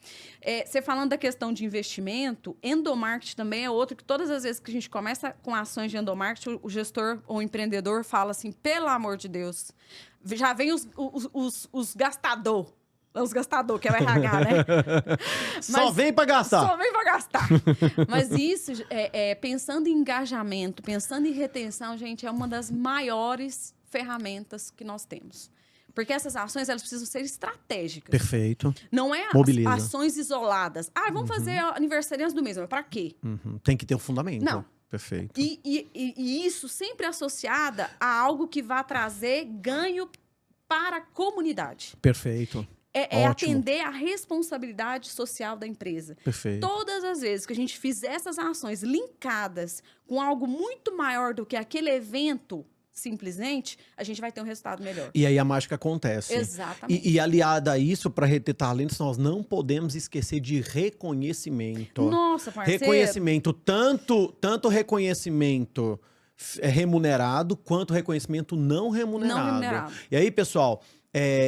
S2: Você falando da questão de investimento, endomarketing também é outro que todas as vezes que a gente começa com ações de endomarketing, o gestor ou o empreendedor fala assim, pelo amor de Deus, já vem os gastador. Os gastador, que é o RH, né?
S1: Só vem pra gastar.
S2: Só vem pra gastar. Mas isso, pensando em engajamento, pensando em retenção, gente, é uma das maiores ferramentas que nós temos. Porque essas ações, elas precisam ser estratégicas.
S1: Perfeito.
S2: Não é ações isoladas. Ah, vamos fazer aniversariantes do mês. Mas pra quê?
S1: Tem que ter um fundamento.
S2: Não.
S1: Perfeito.
S2: E isso sempre associada a algo que vai trazer ganho para a comunidade.
S1: Perfeito.
S2: É atender à responsabilidade social da empresa.
S1: Perfeito.
S2: Todas as vezes que a gente fizer essas ações linkadas com algo muito maior do que aquele evento, simplesmente, a gente vai ter um resultado melhor.
S1: E aí a mágica acontece.
S2: Exatamente.
S1: E aliada a isso, para reter talentos, nós não podemos esquecer de reconhecimento.
S2: Nossa, parceiro.
S1: Reconhecimento, tanto reconhecimento remunerado, quanto reconhecimento não remunerado.
S2: Não remunerado.
S1: E aí, pessoal,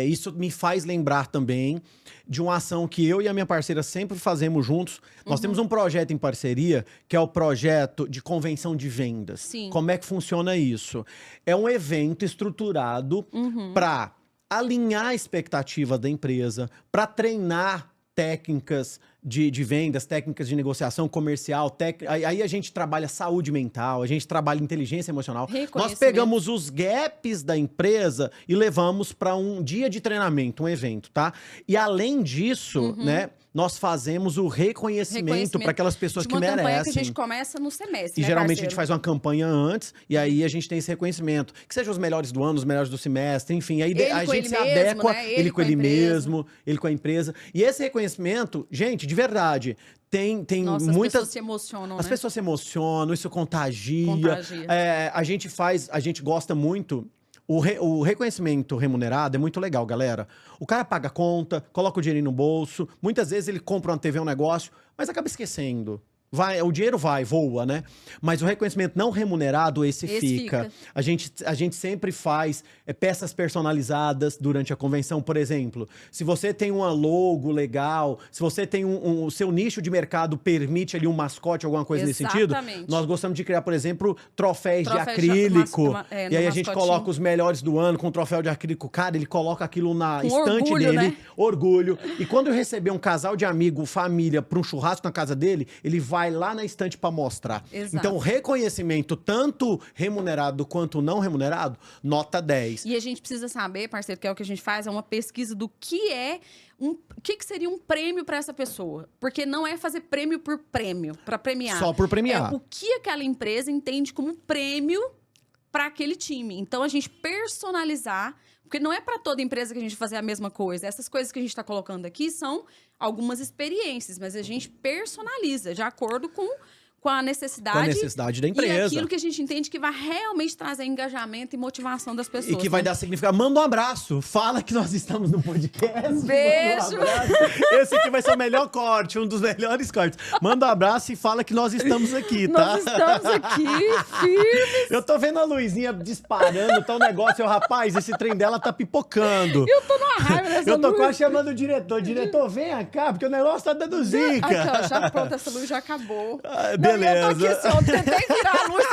S1: isso me faz lembrar também de uma ação que eu e a minha parceira sempre fazemos juntos. Nós temos um projeto em parceria, que é o projeto de convenção de vendas.
S2: Sim.
S1: Como é que funciona isso? É um evento estruturado para alinhar a expectativa da empresa, para treinar técnicas de vendas, técnicas de negociação comercial, aí a gente trabalha saúde mental, a gente trabalha inteligência emocional. Nós pegamos os gaps da empresa e levamos para um dia de treinamento, um evento, tá? E além disso, né, nós fazemos o reconhecimento para aquelas pessoas que merecem. Uma campanha
S2: que a gente começa no semestre,
S1: E
S2: né,
S1: geralmente
S2: parceiro?
S1: a gente faz uma campanha antes, e aí a gente tem esse reconhecimento. Que sejam os melhores do ano, os melhores do semestre, enfim. Aí a gente se adequa,
S2: né?
S1: ele com ele mesmo, ele com a empresa. E esse reconhecimento, gente, de verdade, tem
S2: Nossa,
S1: muitas...
S2: as pessoas se emocionam,
S1: As
S2: né?
S1: pessoas se emocionam, isso contagia.
S2: Contagia.
S1: A gente gosta muito... O reconhecimento remunerado é muito legal, galera. O cara paga a conta, coloca o dinheiro no bolso. Muitas vezes ele compra uma TV, um negócio, mas acaba esquecendo. o dinheiro voa, né? Mas o reconhecimento não remunerado, esse fica. A gente sempre faz peças personalizadas durante a convenção, por exemplo. Se você tem uma logo legal, se você tem o seu nicho de mercado permite ali um mascote, alguma coisa nesse sentido, nós gostamos de criar, por exemplo, troféus de acrílico. E aí a gente coloca os melhores do ano com troféu de acrílico. Cara, ele coloca aquilo na estante dele. Né? Orgulho. E quando eu receber um casal de amigo, família, para um churrasco na casa dele, ele vai lá na estante para mostrar.
S2: Exato.
S1: Então, o reconhecimento, tanto remunerado quanto não remunerado, nota 10.
S2: E a gente precisa saber, parceiro, que é o que a gente faz, é uma pesquisa do que é o que seria um prêmio para essa pessoa. Porque não é fazer prêmio por prêmio, para premiar.
S1: Só por premiar.
S2: É o que aquela empresa entende como prêmio para aquele time. Então, a gente personalizar. Porque não é para toda empresa que a gente fazer a mesma coisa. Essas coisas que a gente está colocando aqui são algumas experiências, mas a gente personaliza de acordo com a necessidade.
S1: Com a necessidade da empresa.
S2: E aquilo que a gente entende que vai realmente trazer engajamento e motivação das pessoas.
S1: E que vai dar significado. Manda um abraço. Fala que nós estamos no podcast.
S2: Beijo.
S1: Um Esse aqui vai ser o melhor corte, um dos melhores cortes. Manda um abraço e fala que nós estamos aqui, tá?
S2: Nós estamos aqui, firmes.
S1: Eu tô vendo a luzinha disparando, tá um negócio. Rapaz, esse trem dela tá pipocando.
S2: Eu tô numa raiva dessa luz.
S1: Eu tô quase chamando o diretor. Diretor, vem cá, porque o negócio tá dando zica.
S2: Aqui, ó, já pronto, essa luz já acabou.
S1: Beleza.
S2: Eu tô aqui assim, eu tentei virar a luz.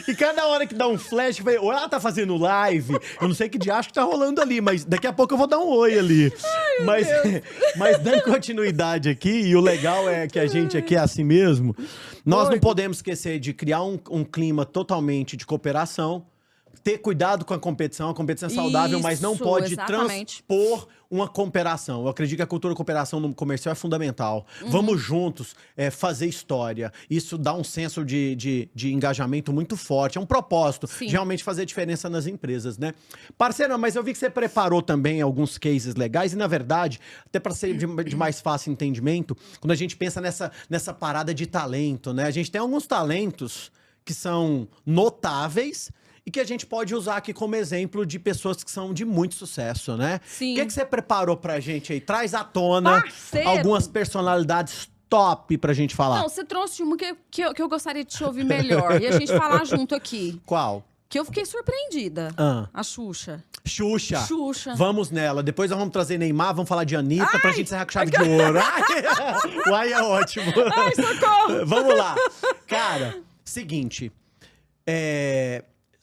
S1: E cada hora que dá um flash, ou ela tá fazendo live, eu não sei que diacho que tá rolando ali, mas daqui a pouco eu vou dar um oi ali. Mas dando continuidade aqui, e o legal é que a gente aqui é assim mesmo, nós não podemos esquecer de criar um clima totalmente de cooperação, ter cuidado com a competição é saudável, mas não pode transpor uma cooperação. Eu acredito que a cultura de cooperação no comercial é fundamental. Vamos juntos fazer história. Isso dá um senso de engajamento muito forte. É um propósito de realmente fazer diferença nas empresas, né? Parceiro, mas eu vi que você preparou também alguns cases legais e, na verdade, até para ser de mais fácil entendimento, quando a gente pensa nessa parada de talento, né? A gente tem alguns talentos que são notáveis e que a gente pode usar aqui como exemplo de pessoas que são de muito sucesso, né?
S2: Sim.
S1: O que você preparou pra gente aí? Traz à tona
S2: Parceiro.
S1: Algumas personalidades top pra gente falar.
S2: Não, você trouxe uma que eu gostaria de te ouvir melhor. E a gente falar junto aqui.
S1: Qual?
S2: Que eu fiquei surpreendida. A Xuxa.
S1: Xuxa. Vamos nela. Depois nós vamos trazer Neymar, vamos falar de Anitta pra gente encerrar com chave de ouro. Uai, é ótimo.
S2: Ai, socorro.
S1: Vamos lá. Cara, seguinte.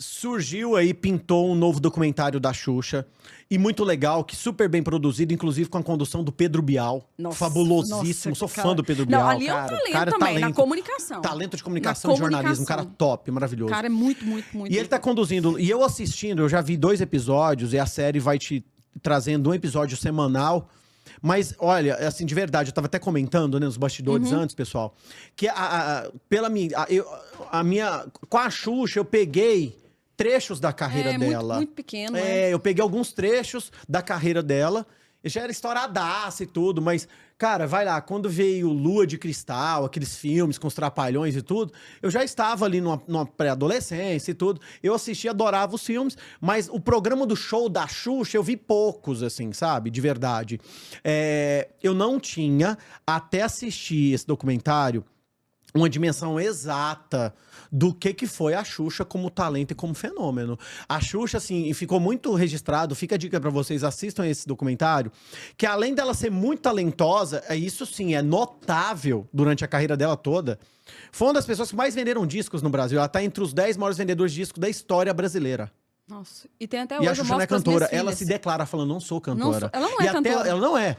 S1: Surgiu aí, pintou um novo documentário da Xuxa. E muito legal, que super bem produzido, inclusive com a condução do Pedro Bial.
S2: Nossa,
S1: fabulosíssimo. Sou fã do Pedro Bial.
S2: Não, ali é um talento também, na comunicação.
S1: Talento de comunicação e jornalismo. Um cara top, maravilhoso.
S2: O cara é muito, muito, muito.
S1: E ele tá conduzindo. E eu assistindo, eu já vi 2 episódios, e a série vai te trazendo um episódio semanal. Mas, olha, assim, de verdade, eu tava até comentando, né, nos bastidores antes, pessoal, que com a Xuxa, eu peguei trechos da carreira dela.
S2: Muito pequeno,
S1: eu peguei alguns trechos da carreira dela. Já era estouradaça e tudo, mas, cara, vai lá, quando veio Lua de Cristal, aqueles filmes com os Trapalhões e tudo, eu já estava ali numa pré-adolescência e tudo. Eu assistia, adorava os filmes, mas o programa do show da Xuxa, eu vi poucos, assim, sabe? De verdade. Eu não tinha, até assistir esse documentário, uma dimensão exata do que foi a Xuxa como talento e como fenômeno. A Xuxa, assim, ficou muito registrado, fica a dica pra vocês, assistam esse documentário, que além dela ser muito talentosa, isso sim, é notável durante a carreira dela toda, foi uma das pessoas que mais venderam discos no Brasil. Ela tá entre os 10 maiores vendedores de discos da história brasileira.
S2: Nossa, e tem até hoje.
S1: E a Xuxa não é cantora, ela se declara falando, não sou cantora.
S2: Ela não é cantora.
S1: Ela não é.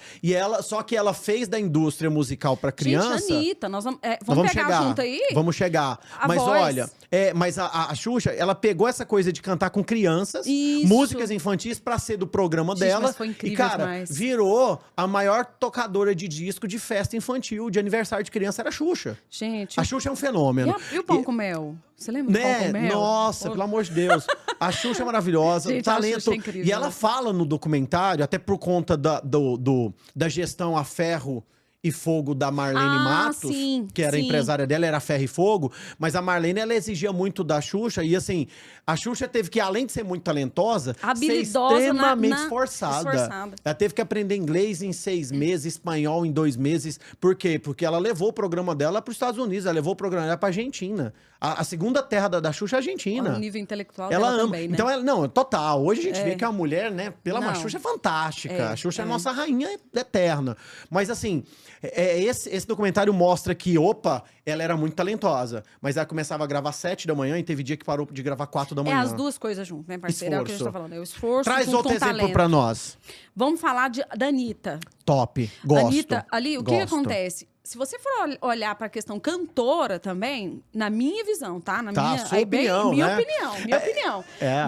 S1: Só que ela fez da indústria musical pra criança.
S2: Gente, Anitta, nós vamos pegar
S1: chegar
S2: junto aí?
S1: Vamos chegar. Mas
S2: voz.
S1: olha, mas a Xuxa, ela pegou essa coisa de cantar com crianças, músicas infantis pra ser do programa dela.
S2: Mas foi incrível,
S1: e, cara,
S2: demais.
S1: Virou a maior tocadora de disco de festa infantil, de aniversário de criança, era a Xuxa.
S2: Gente.
S1: A Xuxa é um fenômeno.
S2: E o pão com mel? Você lembra do pão com mel?
S1: Nossa, pelo amor de Deus. A Xuxa é maravilhosa,
S2: Gente,
S1: talento.
S2: a Xuxa é incrível.
S1: E ela fala no documentário, até por conta da gestão a ferro e Fogo da Marlene Matos,
S2: sim,
S1: que era a
S2: sim.
S1: empresária dela, era Ferro e Fogo, mas a Marlene, ela exigia muito da Xuxa, e assim, a Xuxa teve que, além de ser muito talentosa,
S2: Habilidosa
S1: ser extremamente
S2: esforçada.
S1: Ela teve que aprender inglês em 6 meses, espanhol em 2 meses. Por quê? Porque ela levou o programa dela para os Estados Unidos, ela levou o programa dela para Argentina. A segunda terra da Xuxa é a Argentina.
S2: O nível intelectual
S1: Ela
S2: dela
S1: ama.
S2: também, né?
S1: Então, não, total. Hoje a gente vê que a mulher, né, pela
S2: Não.
S1: a Xuxa é fantástica. A Xuxa é
S2: é.
S1: nossa rainha eterna. Mas assim, esse documentário mostra que, opa, ela era muito talentosa. Mas ela começava a gravar 7 da manhã e teve dia que parou de gravar 4 da
S2: É
S1: manhã.
S2: as duas coisas juntas, né, parceiro? É o que a gente tá falando. É o esforço
S1: Traz
S2: junto
S1: outro
S2: com o
S1: exemplo
S2: talento.
S1: pra nós.
S2: Vamos falar da Anitta.
S1: Top. Gosto.
S2: Anitta, ali, o que
S1: Gosto.
S2: acontece? Se você for olhar pra questão cantora também, na minha visão, tá? Na
S1: Tá,
S2: minha,
S1: sua opinião,
S2: minha
S1: né?
S2: opinião.
S1: É.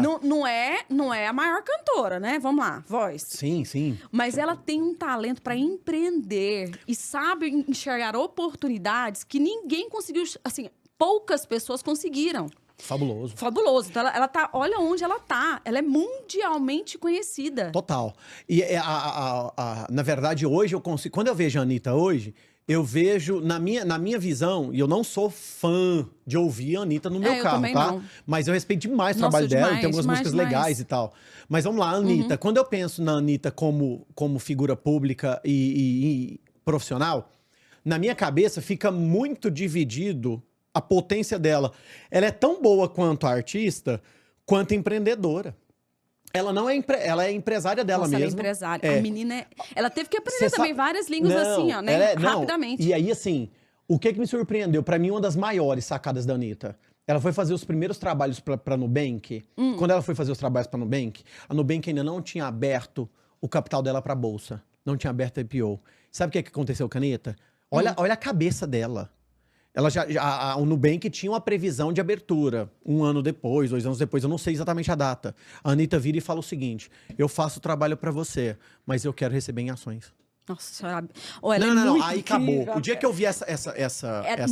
S2: Não é a maior cantora, né? Vamos lá, voz.
S1: Sim, sim.
S2: Mas ela tem um talento pra empreender e sabe enxergar oportunidades que ninguém conseguiu, assim, poucas pessoas conseguiram.
S1: Fabuloso.
S2: Fabuloso. Então, ela tá, olha onde ela tá. Ela é mundialmente conhecida.
S1: Total. E na verdade, hoje eu consigo. Quando eu vejo a Anitta hoje, eu vejo, na minha visão, e eu não sou fã de ouvir a Anitta no meu
S2: eu
S1: carro,
S2: também
S1: tá?
S2: não.
S1: Mas eu respeito demais o
S2: Nossa,
S1: trabalho dela,
S2: demais,
S1: tem algumas
S2: demais,
S1: músicas
S2: demais.
S1: legais e tal. Mas vamos lá, a Anitta. Quando eu penso na Anitta como figura pública e profissional, na minha cabeça fica muito dividido a potência dela. Ela é tão boa quanto artista, quanto empreendedora. Ela não é ela é empresária dela
S2: Nossa,
S1: mesma.
S2: ela é empresária. A menina ela teve que aprender
S1: Cê
S2: também
S1: sabe-
S2: várias línguas
S1: Não,
S2: assim, ó, né?
S1: ela não.
S2: Rapidamente.
S1: E aí, assim, o que me surpreendeu? Pra mim, uma das maiores sacadas da Anitta. Ela foi fazer os primeiros trabalhos pra Nubank. Quando ela foi fazer os trabalhos pra Nubank, a Nubank ainda não tinha aberto o capital dela pra bolsa. Não tinha aberto a IPO. Sabe o que aconteceu com a Anitta? Olha a cabeça dela. Ela o Nubank tinha uma previsão de abertura 1 ano depois, 2 anos depois, eu não sei exatamente a data. A Anitta vira e fala o seguinte: eu faço o trabalho pra você, mas eu quero receber em ações.
S2: Nossa senhora. Oh, ela
S1: Não,
S2: é muito
S1: aí
S2: incrível.
S1: acabou. O dia que eu vi essa
S2: Negociadora.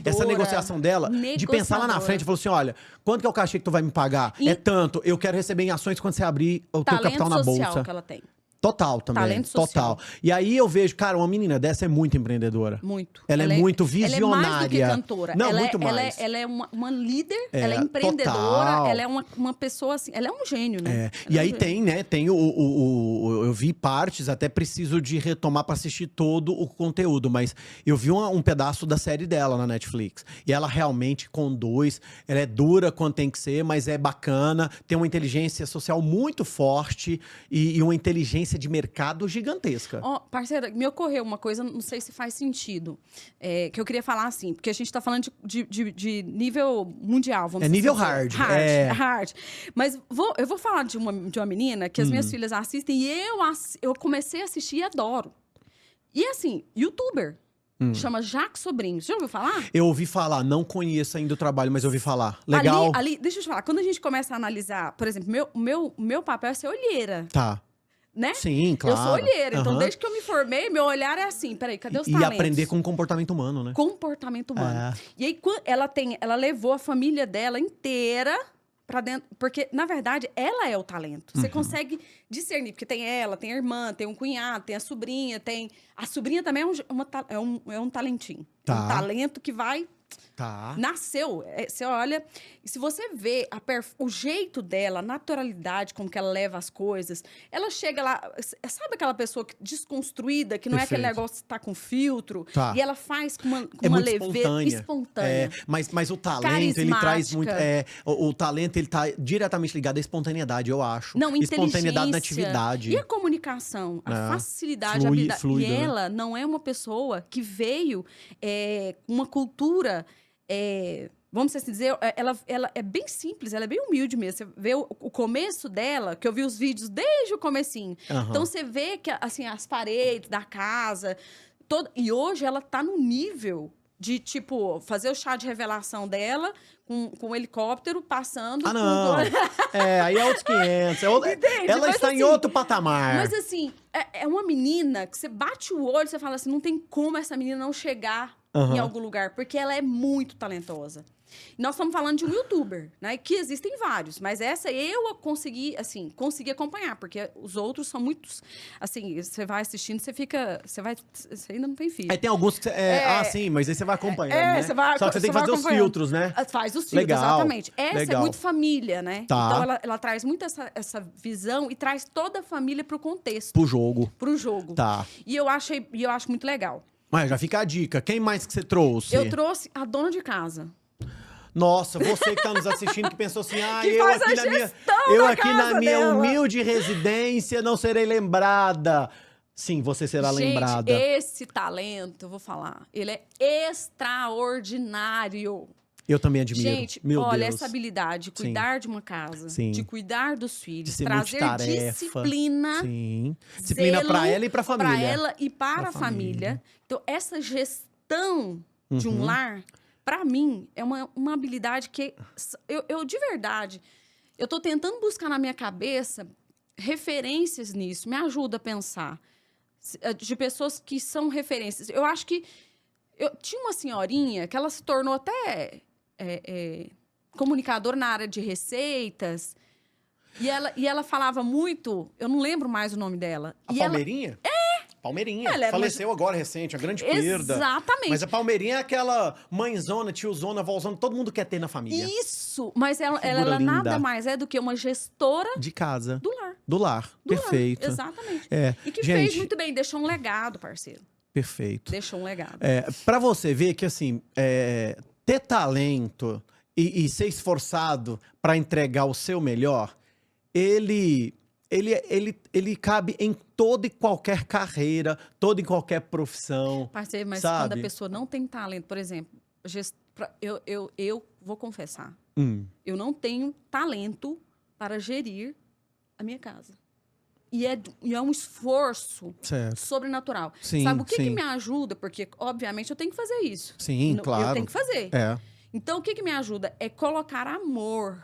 S1: essa negociação dela, de pensar lá na frente, falou assim: olha, quanto que é o cachê que tu vai me pagar?
S2: E-
S1: É tanto, eu quero receber em ações quando você abrir o teu
S2: Talento
S1: capital na
S2: social
S1: bolsa.
S2: que ela tem.
S1: Total também.
S2: Talento social.
S1: Total. E aí eu vejo, cara, uma menina dessa é muito empreendedora.
S2: Muito.
S1: Ela é muito
S2: Ela é mais do que
S1: visionária.
S2: cantora.
S1: Não,
S2: ela
S1: muito
S2: é,
S1: mais.
S2: Ela é uma líder,
S1: É,
S2: ela é empreendedora,
S1: total.
S2: ela é uma pessoa assim, ela é um gênio, né?
S1: É,
S2: Ela
S1: e
S2: é um
S1: aí
S2: gênio.
S1: tem, né? Tem eu vi partes, até preciso de retomar pra assistir todo o conteúdo, mas eu vi um pedaço da série dela na Netflix. E ela realmente conduz, ela é dura quando tem que ser, mas é bacana, tem uma inteligência social muito forte e uma inteligência de mercado gigantesca.
S2: Ó, parceira, me ocorreu uma coisa, não sei se faz sentido, que eu queria falar assim, porque a gente tá falando de nível mundial, vamos
S1: É
S2: dizer
S1: nível
S2: assim.
S1: hard,
S2: Hard. Mas eu vou falar de uma menina que as minhas filhas assistem e eu comecei a assistir e adoro. E assim, youtuber. Chama Jaque Sobrinho. Você já ouviu falar?
S1: Eu ouvi falar, não conheço ainda o trabalho, mas eu ouvi falar. Legal.
S2: Ali, deixa eu te falar, quando a gente começa a analisar, por exemplo, meu papel é ser olheira,
S1: Tá.
S2: né?
S1: Sim, claro.
S2: Eu sou olheira, então
S1: Aham.
S2: desde que eu me formei, meu olhar é assim, peraí, cadê os
S1: E
S2: talentos?
S1: aprender com o comportamento humano, né?
S2: Comportamento humano.
S1: É.
S2: E aí, ela levou a família dela inteira pra dentro. Porque, na verdade, ela é o talento.
S1: Uhum.
S2: Você consegue discernir, porque tem ela, tem a irmã, tem um cunhado, tem a sobrinha, tem. A sobrinha também é um talentinho.
S1: Tá.
S2: Um talento que vai.
S1: Tá.
S2: Nasceu. Você olha. E se você vê o jeito dela, a naturalidade, como que ela leva as coisas, ela chega lá. Sabe aquela pessoa desconstruída, que não é aquele
S1: Perfeito.
S2: negócio que tá com filtro?
S1: Tá.
S2: E ela faz com uma
S1: É muito
S2: leveza
S1: espontânea. É, mas o talento, ele traz muito. O talento, ele tá diretamente ligado à espontaneidade, eu acho.
S2: Não,
S1: Espontaneidade na
S2: inteligência.
S1: atividade.
S2: E a comunicação, a
S1: É.
S2: facilidade, a
S1: Flui-
S2: habilidade.
S1: fluido,
S2: E
S1: né?
S2: ela não é uma pessoa que veio com uma cultura. Vamos assim dizer, ela é bem simples, ela é bem humilde mesmo. Você vê o começo dela, que eu vi os vídeos desde o comecinho.
S1: Aham.
S2: Então você vê que assim, as paredes da casa. E hoje ela tá no nível de, tipo, fazer o chá de revelação dela com um helicóptero passando.
S1: Ah, não. Aí é outros 500.
S2: Entende?
S1: Ela
S2: Mas
S1: está em
S2: assim,
S1: outro patamar.
S2: Mas assim, é uma menina que você bate o olho e você fala assim, não tem como essa menina não chegar em algum lugar, porque ela é muito talentosa. Nós estamos falando de um youtuber, né? Que existem vários, mas essa eu consegui, assim, consegui acompanhar, porque os outros são muitos, assim, você vai assistindo, você ainda não tem filho.
S1: Aí tem alguns que sim, mas aí você vai acompanhando, né?
S2: Você vai,
S1: Só que você tem que fazer os filtros, né?
S2: Faz os filtros,
S1: Legal,
S2: exatamente. Essa
S1: legal.
S2: é muito família, né?
S1: Tá.
S2: Então, ela traz muito essa visão e traz toda a família pro contexto.
S1: Pro jogo.
S2: Pro jogo.
S1: Tá.
S2: E eu acho muito legal.
S1: Mas já fica a dica. Quem mais que você trouxe?
S2: Eu trouxe a dona de casa.
S1: Nossa, você que tá nos assistindo que pensou assim,
S2: Que
S1: eu
S2: faz
S1: aqui
S2: a
S1: na minha,
S2: gestão
S1: eu
S2: da
S1: aqui na
S2: casa
S1: minha
S2: dela.
S1: humilde residência não serei lembrada. Sim, você será
S2: Gente,
S1: lembrada.
S2: esse talento, eu vou falar, ele é extraordinário.
S1: Eu também admiro.
S2: Gente,
S1: Meu
S2: olha,
S1: Deus.
S2: essa habilidade de cuidar de uma casa,
S1: Sim.
S2: de cuidar dos
S1: De
S2: filhos,
S1: ser
S2: trazer
S1: multitarefa.
S2: disciplina.
S1: Sim. Disciplina
S2: zelo
S1: pra ela e pra família.
S2: Pra ela e para
S1: Pra
S2: a família. Então, essa gestão de
S1: Uhum.
S2: um lar, pra mim, é uma habilidade que eu de verdade, eu tô tentando buscar na minha cabeça referências nisso. Me ajuda a pensar. De pessoas que são referências. Eu acho que tinha uma senhorinha que ela se tornou até comunicadora na área de receitas. E ela falava muito... Eu não lembro mais o nome dela.
S1: A
S2: e ela,
S1: Palmeirinha? Palmeirinha.
S2: Ela era
S1: Faleceu agora, recente, uma grande perda.
S2: Exatamente.
S1: Mas a Palmeirinha é aquela mãezona, tiozona, vózona, todo mundo quer ter na família.
S2: Isso! Mas ela
S1: Figura linda.
S2: nada mais é do que uma gestora
S1: De casa.
S2: do lar.
S1: Do lar.
S2: Do
S1: Perfeito.
S2: lar. Exatamente.
S1: É.
S2: E que
S1: Gente,
S2: fez muito bem, deixou um legado, parceiro.
S1: perfeito.
S2: Deixou um legado.
S1: Pra você ver que, assim, ter talento e ser esforçado pra entregar o seu melhor, ele cabe em toda e qualquer carreira, toda e qualquer profissão.
S2: Parceiro, mas
S1: sabe?
S2: quando a pessoa não tem talento, por exemplo, eu vou confessar, eu não tenho talento para gerir a minha casa. E é um esforço
S1: Certo.
S2: sobrenatural.
S1: Sim,
S2: Sabe o que
S1: sim.
S2: me ajuda? Porque, obviamente, eu tenho que fazer isso.
S1: Sim, claro.
S2: Eu tenho que fazer.
S1: É.
S2: Então, o que me ajuda? É colocar amor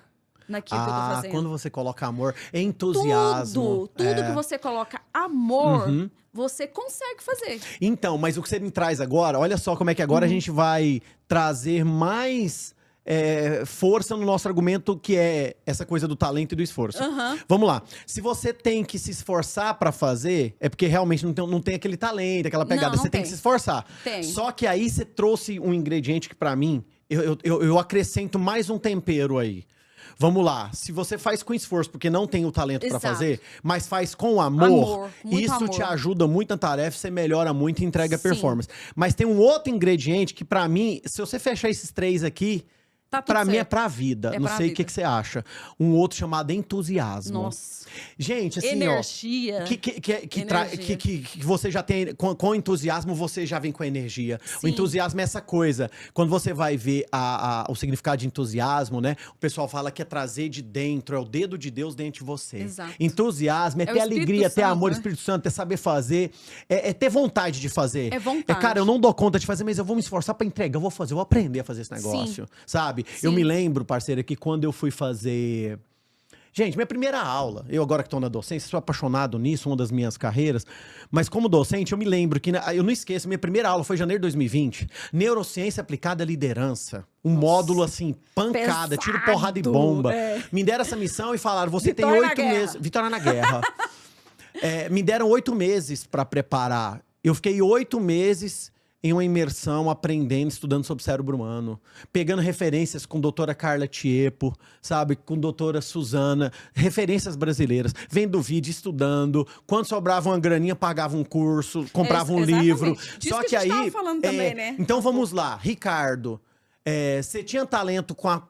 S2: naquilo que eu tô fazendo.
S1: Quando você coloca amor, entusiasmo.
S2: Tudo que você coloca amor, você consegue fazer.
S1: Então, mas o que você me traz agora, olha só como é que agora a gente vai trazer mais força no nosso argumento, que é essa coisa do talento e do esforço.
S2: Aham.
S1: Vamos lá. Se você tem que se esforçar pra fazer, é porque realmente não tem aquele talento, aquela pegada.
S2: Não
S1: Você tem
S2: tem.
S1: que se esforçar.
S2: Tem.
S1: Só que aí você trouxe um ingrediente que pra mim, eu acrescento mais um tempero aí. Vamos lá, se você faz com esforço, porque não tem o talento pra
S2: Exato.
S1: fazer, mas faz com amor,
S2: Amor, muito
S1: isso
S2: amor.
S1: te ajuda muito na tarefa, você melhora muito e entrega
S2: Sim.
S1: performance. Mas tem um outro ingrediente que pra mim, se você fechar esses três aqui,
S2: Tá tudo
S1: pra mim é
S2: certo.
S1: pra vida.
S2: É
S1: Não
S2: pra
S1: sei o
S2: vida.
S1: que você acha. Um outro chamado entusiasmo.
S2: Nossa.
S1: Gente, assim,
S2: Energia.
S1: que você já tem, com entusiasmo, você já vem com energia. O
S2: Sim.
S1: entusiasmo é essa coisa. Quando você vai ver o significado de entusiasmo, né? O pessoal fala que é trazer de dentro, é o dedo de Deus dentro de você.
S2: Exato.
S1: Entusiasmo é
S2: É o
S1: ter
S2: Espírito
S1: alegria, ter
S2: Santo,
S1: amor,
S2: né?
S1: Espírito Santo, é saber fazer, é ter vontade de fazer.
S2: É vontade.
S1: Cara, eu não dou conta de fazer, mas eu vou me esforçar pra entregar, eu vou fazer, eu vou aprender a fazer esse negócio, sabe?
S2: Sim.
S1: Eu me lembro, parceira, que quando eu fui fazer... Gente, minha primeira aula, eu agora que estou na docência, sou apaixonado nisso, uma das minhas carreiras, mas como docente, eu me lembro que, eu não esqueço, minha primeira aula foi em janeiro de 2020, Neurociência Aplicada à Liderança. Um módulo, assim, pancada, tiro,
S2: pesado,
S1: porrada e bomba.
S2: é.
S1: Me deram essa missão e falaram, você
S2: Vitória
S1: tem
S2: na
S1: 8
S2: guerra.
S1: meses... Vitória na guerra. Me deram 8 meses para preparar. Eu fiquei 8 meses em uma imersão, aprendendo, estudando sobre cérebro humano, pegando referências com doutora Carla Tiepo, sabe, com doutora Suzana, referências brasileiras, vendo vídeo, estudando, quando sobrava uma graninha, pagava um curso, comprava um
S2: Exatamente.
S1: livro.
S2: Disso
S1: Só
S2: que
S1: que
S2: a gente
S1: aí,
S2: tava falando também, né?
S1: Então vamos lá, Ricardo, você tinha talento com a...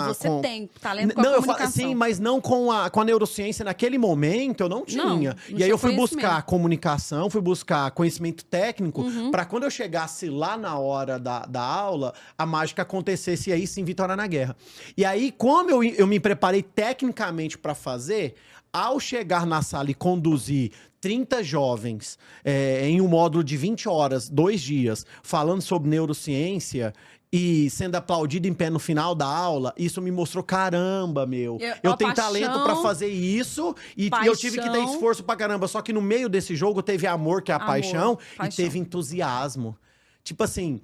S2: Você tem talento com a
S1: não,
S2: comunicação.
S1: sim, mas não com a neurociência naquele momento, eu não tinha.
S2: Não
S1: E aí
S2: tinha
S1: eu fui
S2: conhecimento.
S1: buscar comunicação, fui buscar conhecimento técnico, pra quando eu chegasse lá na hora da aula, a mágica acontecesse e aí sim vitória na guerra. E aí, como eu me preparei tecnicamente pra fazer, ao chegar na sala e conduzir 30 jovens em um módulo de 20 horas, 2 dias, falando sobre neurociência e sendo aplaudido em pé no final da aula, isso me mostrou, caramba, meu. Eu tenho talento pra fazer isso e eu tive que dar
S2: paixão.
S1: esforço pra caramba. Só que no meio desse jogo teve amor, que é a
S2: Amor,
S1: paixão, e
S2: paixão.
S1: teve entusiasmo. Tipo assim,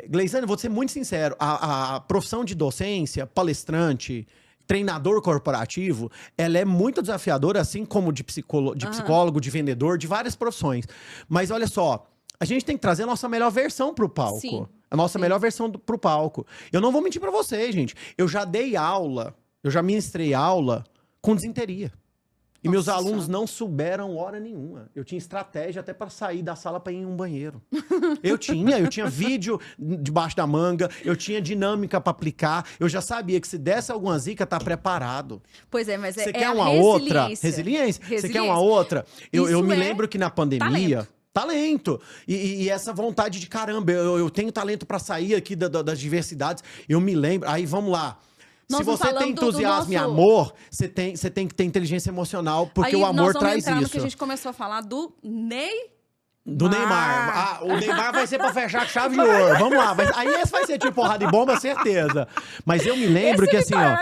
S1: Gleisane, vou ser muito sincero, a profissão de docência, palestrante, treinador corporativo, ela é muito desafiadora, assim como de psicólogo, de vendedor, de várias profissões. Mas olha só, a gente tem que trazer a nossa melhor versão pro palco.
S2: Sim.
S1: A nossa melhor versão pro palco. Eu não vou mentir pra vocês, gente. Eu já dei aula, eu já ministrei aula com desinteria. E meus alunos não souberam hora nenhuma. Eu tinha estratégia até para sair da sala para ir em um banheiro. Eu tinha vídeo debaixo da manga, eu tinha dinâmica para aplicar, eu já sabia que se desse alguma zica, tá preparado.
S2: Pois é, mas
S1: Você
S2: é
S1: quer
S2: a
S1: uma
S2: resiliência.
S1: outra? Resiliência? Você quer uma outra? Eu me lembro que na pandemia... Talento. E essa vontade de caramba, eu tenho talento para sair aqui das diversidades. Eu me lembro... Aí, vamos lá. Se você tem entusiasmo e amor, você tem que ter inteligência emocional, porque o amor traz isso.
S2: No que a gente começou a falar do
S1: do Neymar. O Neymar vai ser pra fechar com chave de ouro. Vamos lá. Aí esse vai ser tipo porrada de bomba, certeza. Mas eu me lembro que assim, ó...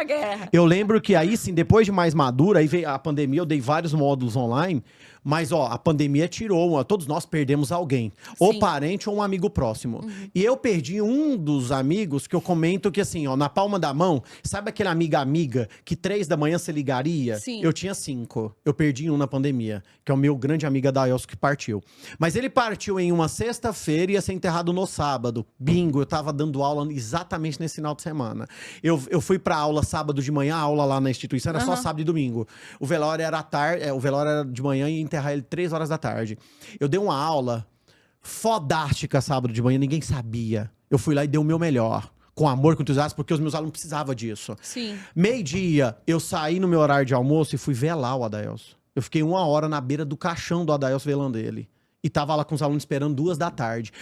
S1: Eu lembro que aí, sim, depois de mais madura, aí veio a pandemia, eu dei vários módulos online. Mas, ó, a pandemia tirou, todos nós perdemos alguém. Ou parente ou um amigo próximo. E eu perdi um dos amigos que eu comento que, assim, ó, na palma da mão, sabe aquele amiga que 3 da manhã você ligaria?
S2: Sim.
S1: Eu tinha 5. Eu perdi um na pandemia, que é o meu grande amigo Adaelso que partiu. Mas ele partiu em uma sexta-feira e ia ser enterrado no sábado. Bingo, eu tava dando aula exatamente nesse final de semana. Eu fui pra aula sábado de manhã, a aula lá na instituição era só sábado e domingo. O velório era tarde, o velório era de manhã e enterrar ele 3 horas da tarde. Eu dei uma aula fodástica sábado de manhã, ninguém sabia. Eu fui lá e dei o meu melhor. Com amor, com entusiasmo, porque os meus alunos precisavam disso.
S2: Sim.
S1: Meio-dia, eu saí no meu horário de almoço e fui velar o Adaelso. Eu fiquei 1 hora na beira do caixão do Adaelso velando ele. E tava lá com os alunos esperando 2 da tarde.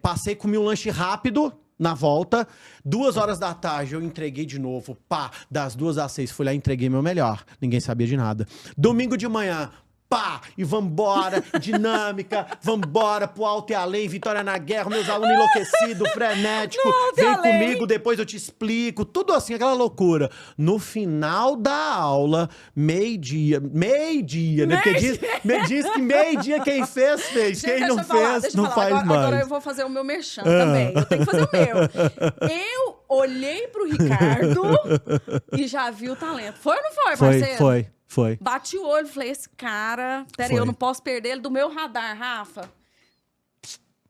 S1: Passei, comi um lanche rápido na volta. 2 horas da tarde eu entreguei de novo. Pá, das 2 às 6 fui lá e entreguei meu melhor. Ninguém sabia de nada. Domingo de manhã, pá, e vambora, dinâmica, vambora pro alto e além, vitória na guerra, meus alunos enlouquecidos, frenético, vem comigo, depois eu te explico, tudo assim, aquela loucura. No final da aula, meio-dia, né? Porque diz que meio-dia quem fez, quem não fez, não faz mais.
S2: Agora eu vou fazer o meu merchan também, eu tenho que fazer o meu. Eu olhei pro Ricardo e já vi o talento. Foi ou não foi, parceiro?
S1: Foi.
S2: Bati o olho e falei, esse cara... Peraí, eu não posso perder ele do meu radar, Rafa.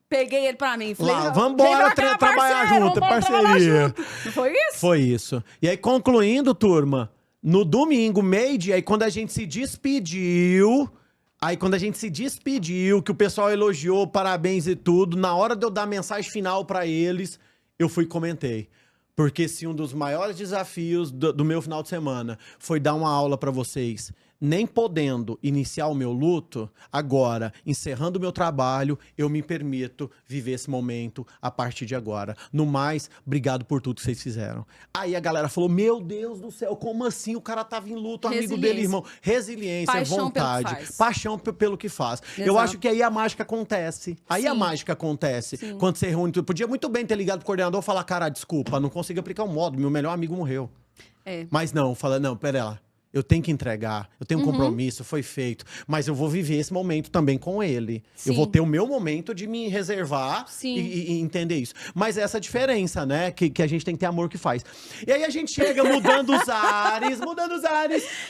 S2: Peguei ele pra mim. Falei,
S1: vambora trabalhar junto, parceria.
S2: Não foi isso?
S1: Foi isso. E aí, concluindo, turma, no domingo, meio-dia, aí quando a gente se despediu... que o pessoal elogiou, parabéns e tudo, na hora de eu dar a mensagem final pra eles, eu fui e comentei. Porque se um dos maiores desafios do meu final de semana foi dar uma aula para vocês, nem podendo iniciar o meu luto, agora, encerrando o meu trabalho, eu me permito viver esse momento a partir de agora. No mais, obrigado por tudo que vocês fizeram. Aí a galera falou, meu Deus do céu, como assim? O cara tava em luto, amigo dele, irmão. Resiliência,
S2: paixão
S1: vontade, paixão pelo que faz.
S2: Exato.
S1: Eu acho que aí a mágica acontece. Aí a mágica acontece.
S2: Sim.
S1: Quando você reúne tudo. Podia muito bem ter ligado pro coordenador e falar, cara, desculpa, não consigo aplicar o módulo, meu melhor amigo morreu. Mas não, fala, não, pera lá. Eu tenho que entregar, eu tenho um compromisso, foi feito. Mas eu vou viver esse momento também com ele.
S2: Sim.
S1: Eu vou ter o meu momento de me reservar e entender isso. Mas essa diferença, né? Que a gente tem que ter amor que faz. E aí a gente chega mudando os ares.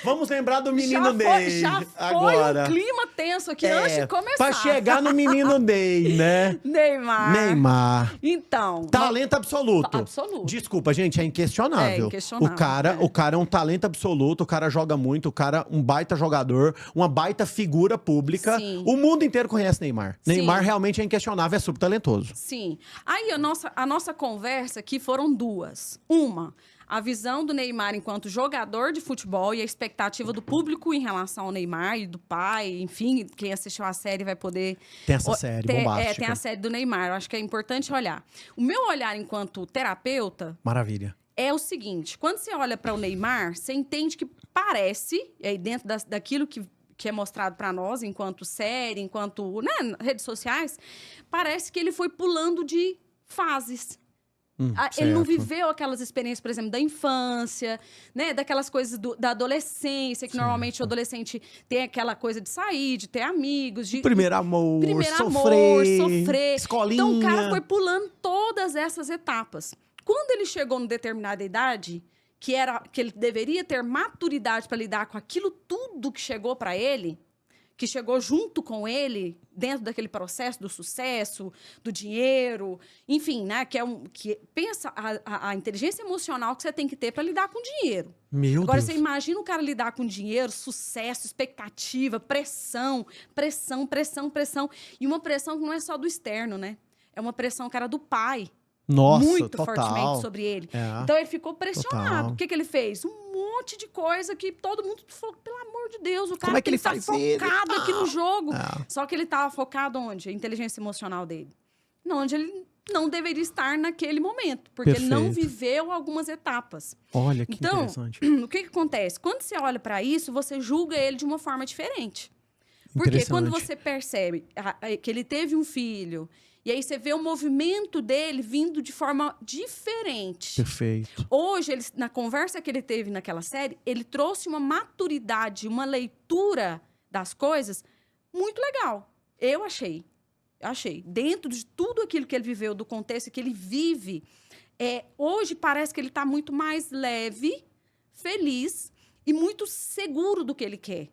S1: Vamos lembrar do menino Ney.
S2: Já foi
S1: agora.
S2: Um clima tenso aqui antes de começar.
S1: Pra chegar no menino Ney, né?
S2: Neymar. Então.
S1: Talento absoluto.
S2: Absoluto.
S1: Desculpa, gente, é inquestionável.
S2: Inquestionável.
S1: O cara é um talento absoluto, o cara joga muito, o cara um baita jogador, uma baita figura pública.
S2: Sim.
S1: O mundo inteiro conhece Neymar.
S2: Sim.
S1: Neymar realmente é inquestionável, é super talentoso.
S2: Sim. Aí a nossa conversa aqui foram 2. Uma, a visão do Neymar enquanto jogador de futebol e a expectativa do público em relação ao Neymar e do pai, enfim, quem assistiu a série vai poder...
S1: Tem essa série bombástica.
S2: Tem a série do Neymar, eu acho que é importante olhar. O meu olhar enquanto terapeuta...
S1: Maravilha.
S2: É o seguinte, quando você olha para o Neymar, você entende que parece, aí dentro daquilo que é mostrado para nós, enquanto série, enquanto redes sociais, parece que ele foi pulando de fases. Ele não
S1: certo.
S2: viveu aquelas experiências, por exemplo, da infância, né? Daquelas coisas da adolescência, que normalmente o adolescente tem aquela coisa de sair, de ter amigos, de
S1: Primeiro amor,
S2: sofrer.
S1: escolinha.
S2: Então, o cara foi pulando todas essas etapas. Quando ele chegou numa determinada idade, que ele deveria ter maturidade para lidar com aquilo tudo que chegou para ele, que chegou junto com ele, dentro daquele processo do sucesso, do dinheiro, enfim, né? Pensa a inteligência emocional que você tem que ter para lidar com dinheiro.
S1: Meu
S2: Agora,
S1: Deus.
S2: você imagina o cara lidar com dinheiro, sucesso, expectativa, pressão. E uma pressão que não é só do externo, né? É uma pressão, cara, do pai.
S1: Nossa,
S2: Muito
S1: total.
S2: fortemente sobre ele.
S1: É.
S2: Então, ele ficou pressionado.
S1: Total.
S2: O que ele fez? Um monte de coisa que todo mundo falou, pelo amor de Deus, o cara
S1: Como é que
S2: tem
S1: ele
S2: que estar
S1: faz isso?
S2: focado aqui no jogo.
S1: É.
S2: Só que ele estava focado onde? A inteligência emocional dele. Onde ele não deveria estar naquele momento. Porque ele não
S1: Perfeito.
S2: viveu algumas etapas.
S1: Olha que
S2: Então,
S1: interessante.
S2: o que acontece? Quando você olha para isso, você julga ele de uma forma diferente. Porque quando
S1: Interessante.
S2: você percebe que ele teve um filho, e aí você vê o movimento dele vindo de forma diferente.
S1: Perfeito.
S2: Hoje, na conversa que ele teve naquela série, ele trouxe uma maturidade, uma leitura das coisas muito legal. Eu achei. Dentro de tudo aquilo que ele viveu, do contexto que ele vive, hoje parece que ele está muito mais leve, feliz e muito seguro do que ele quer.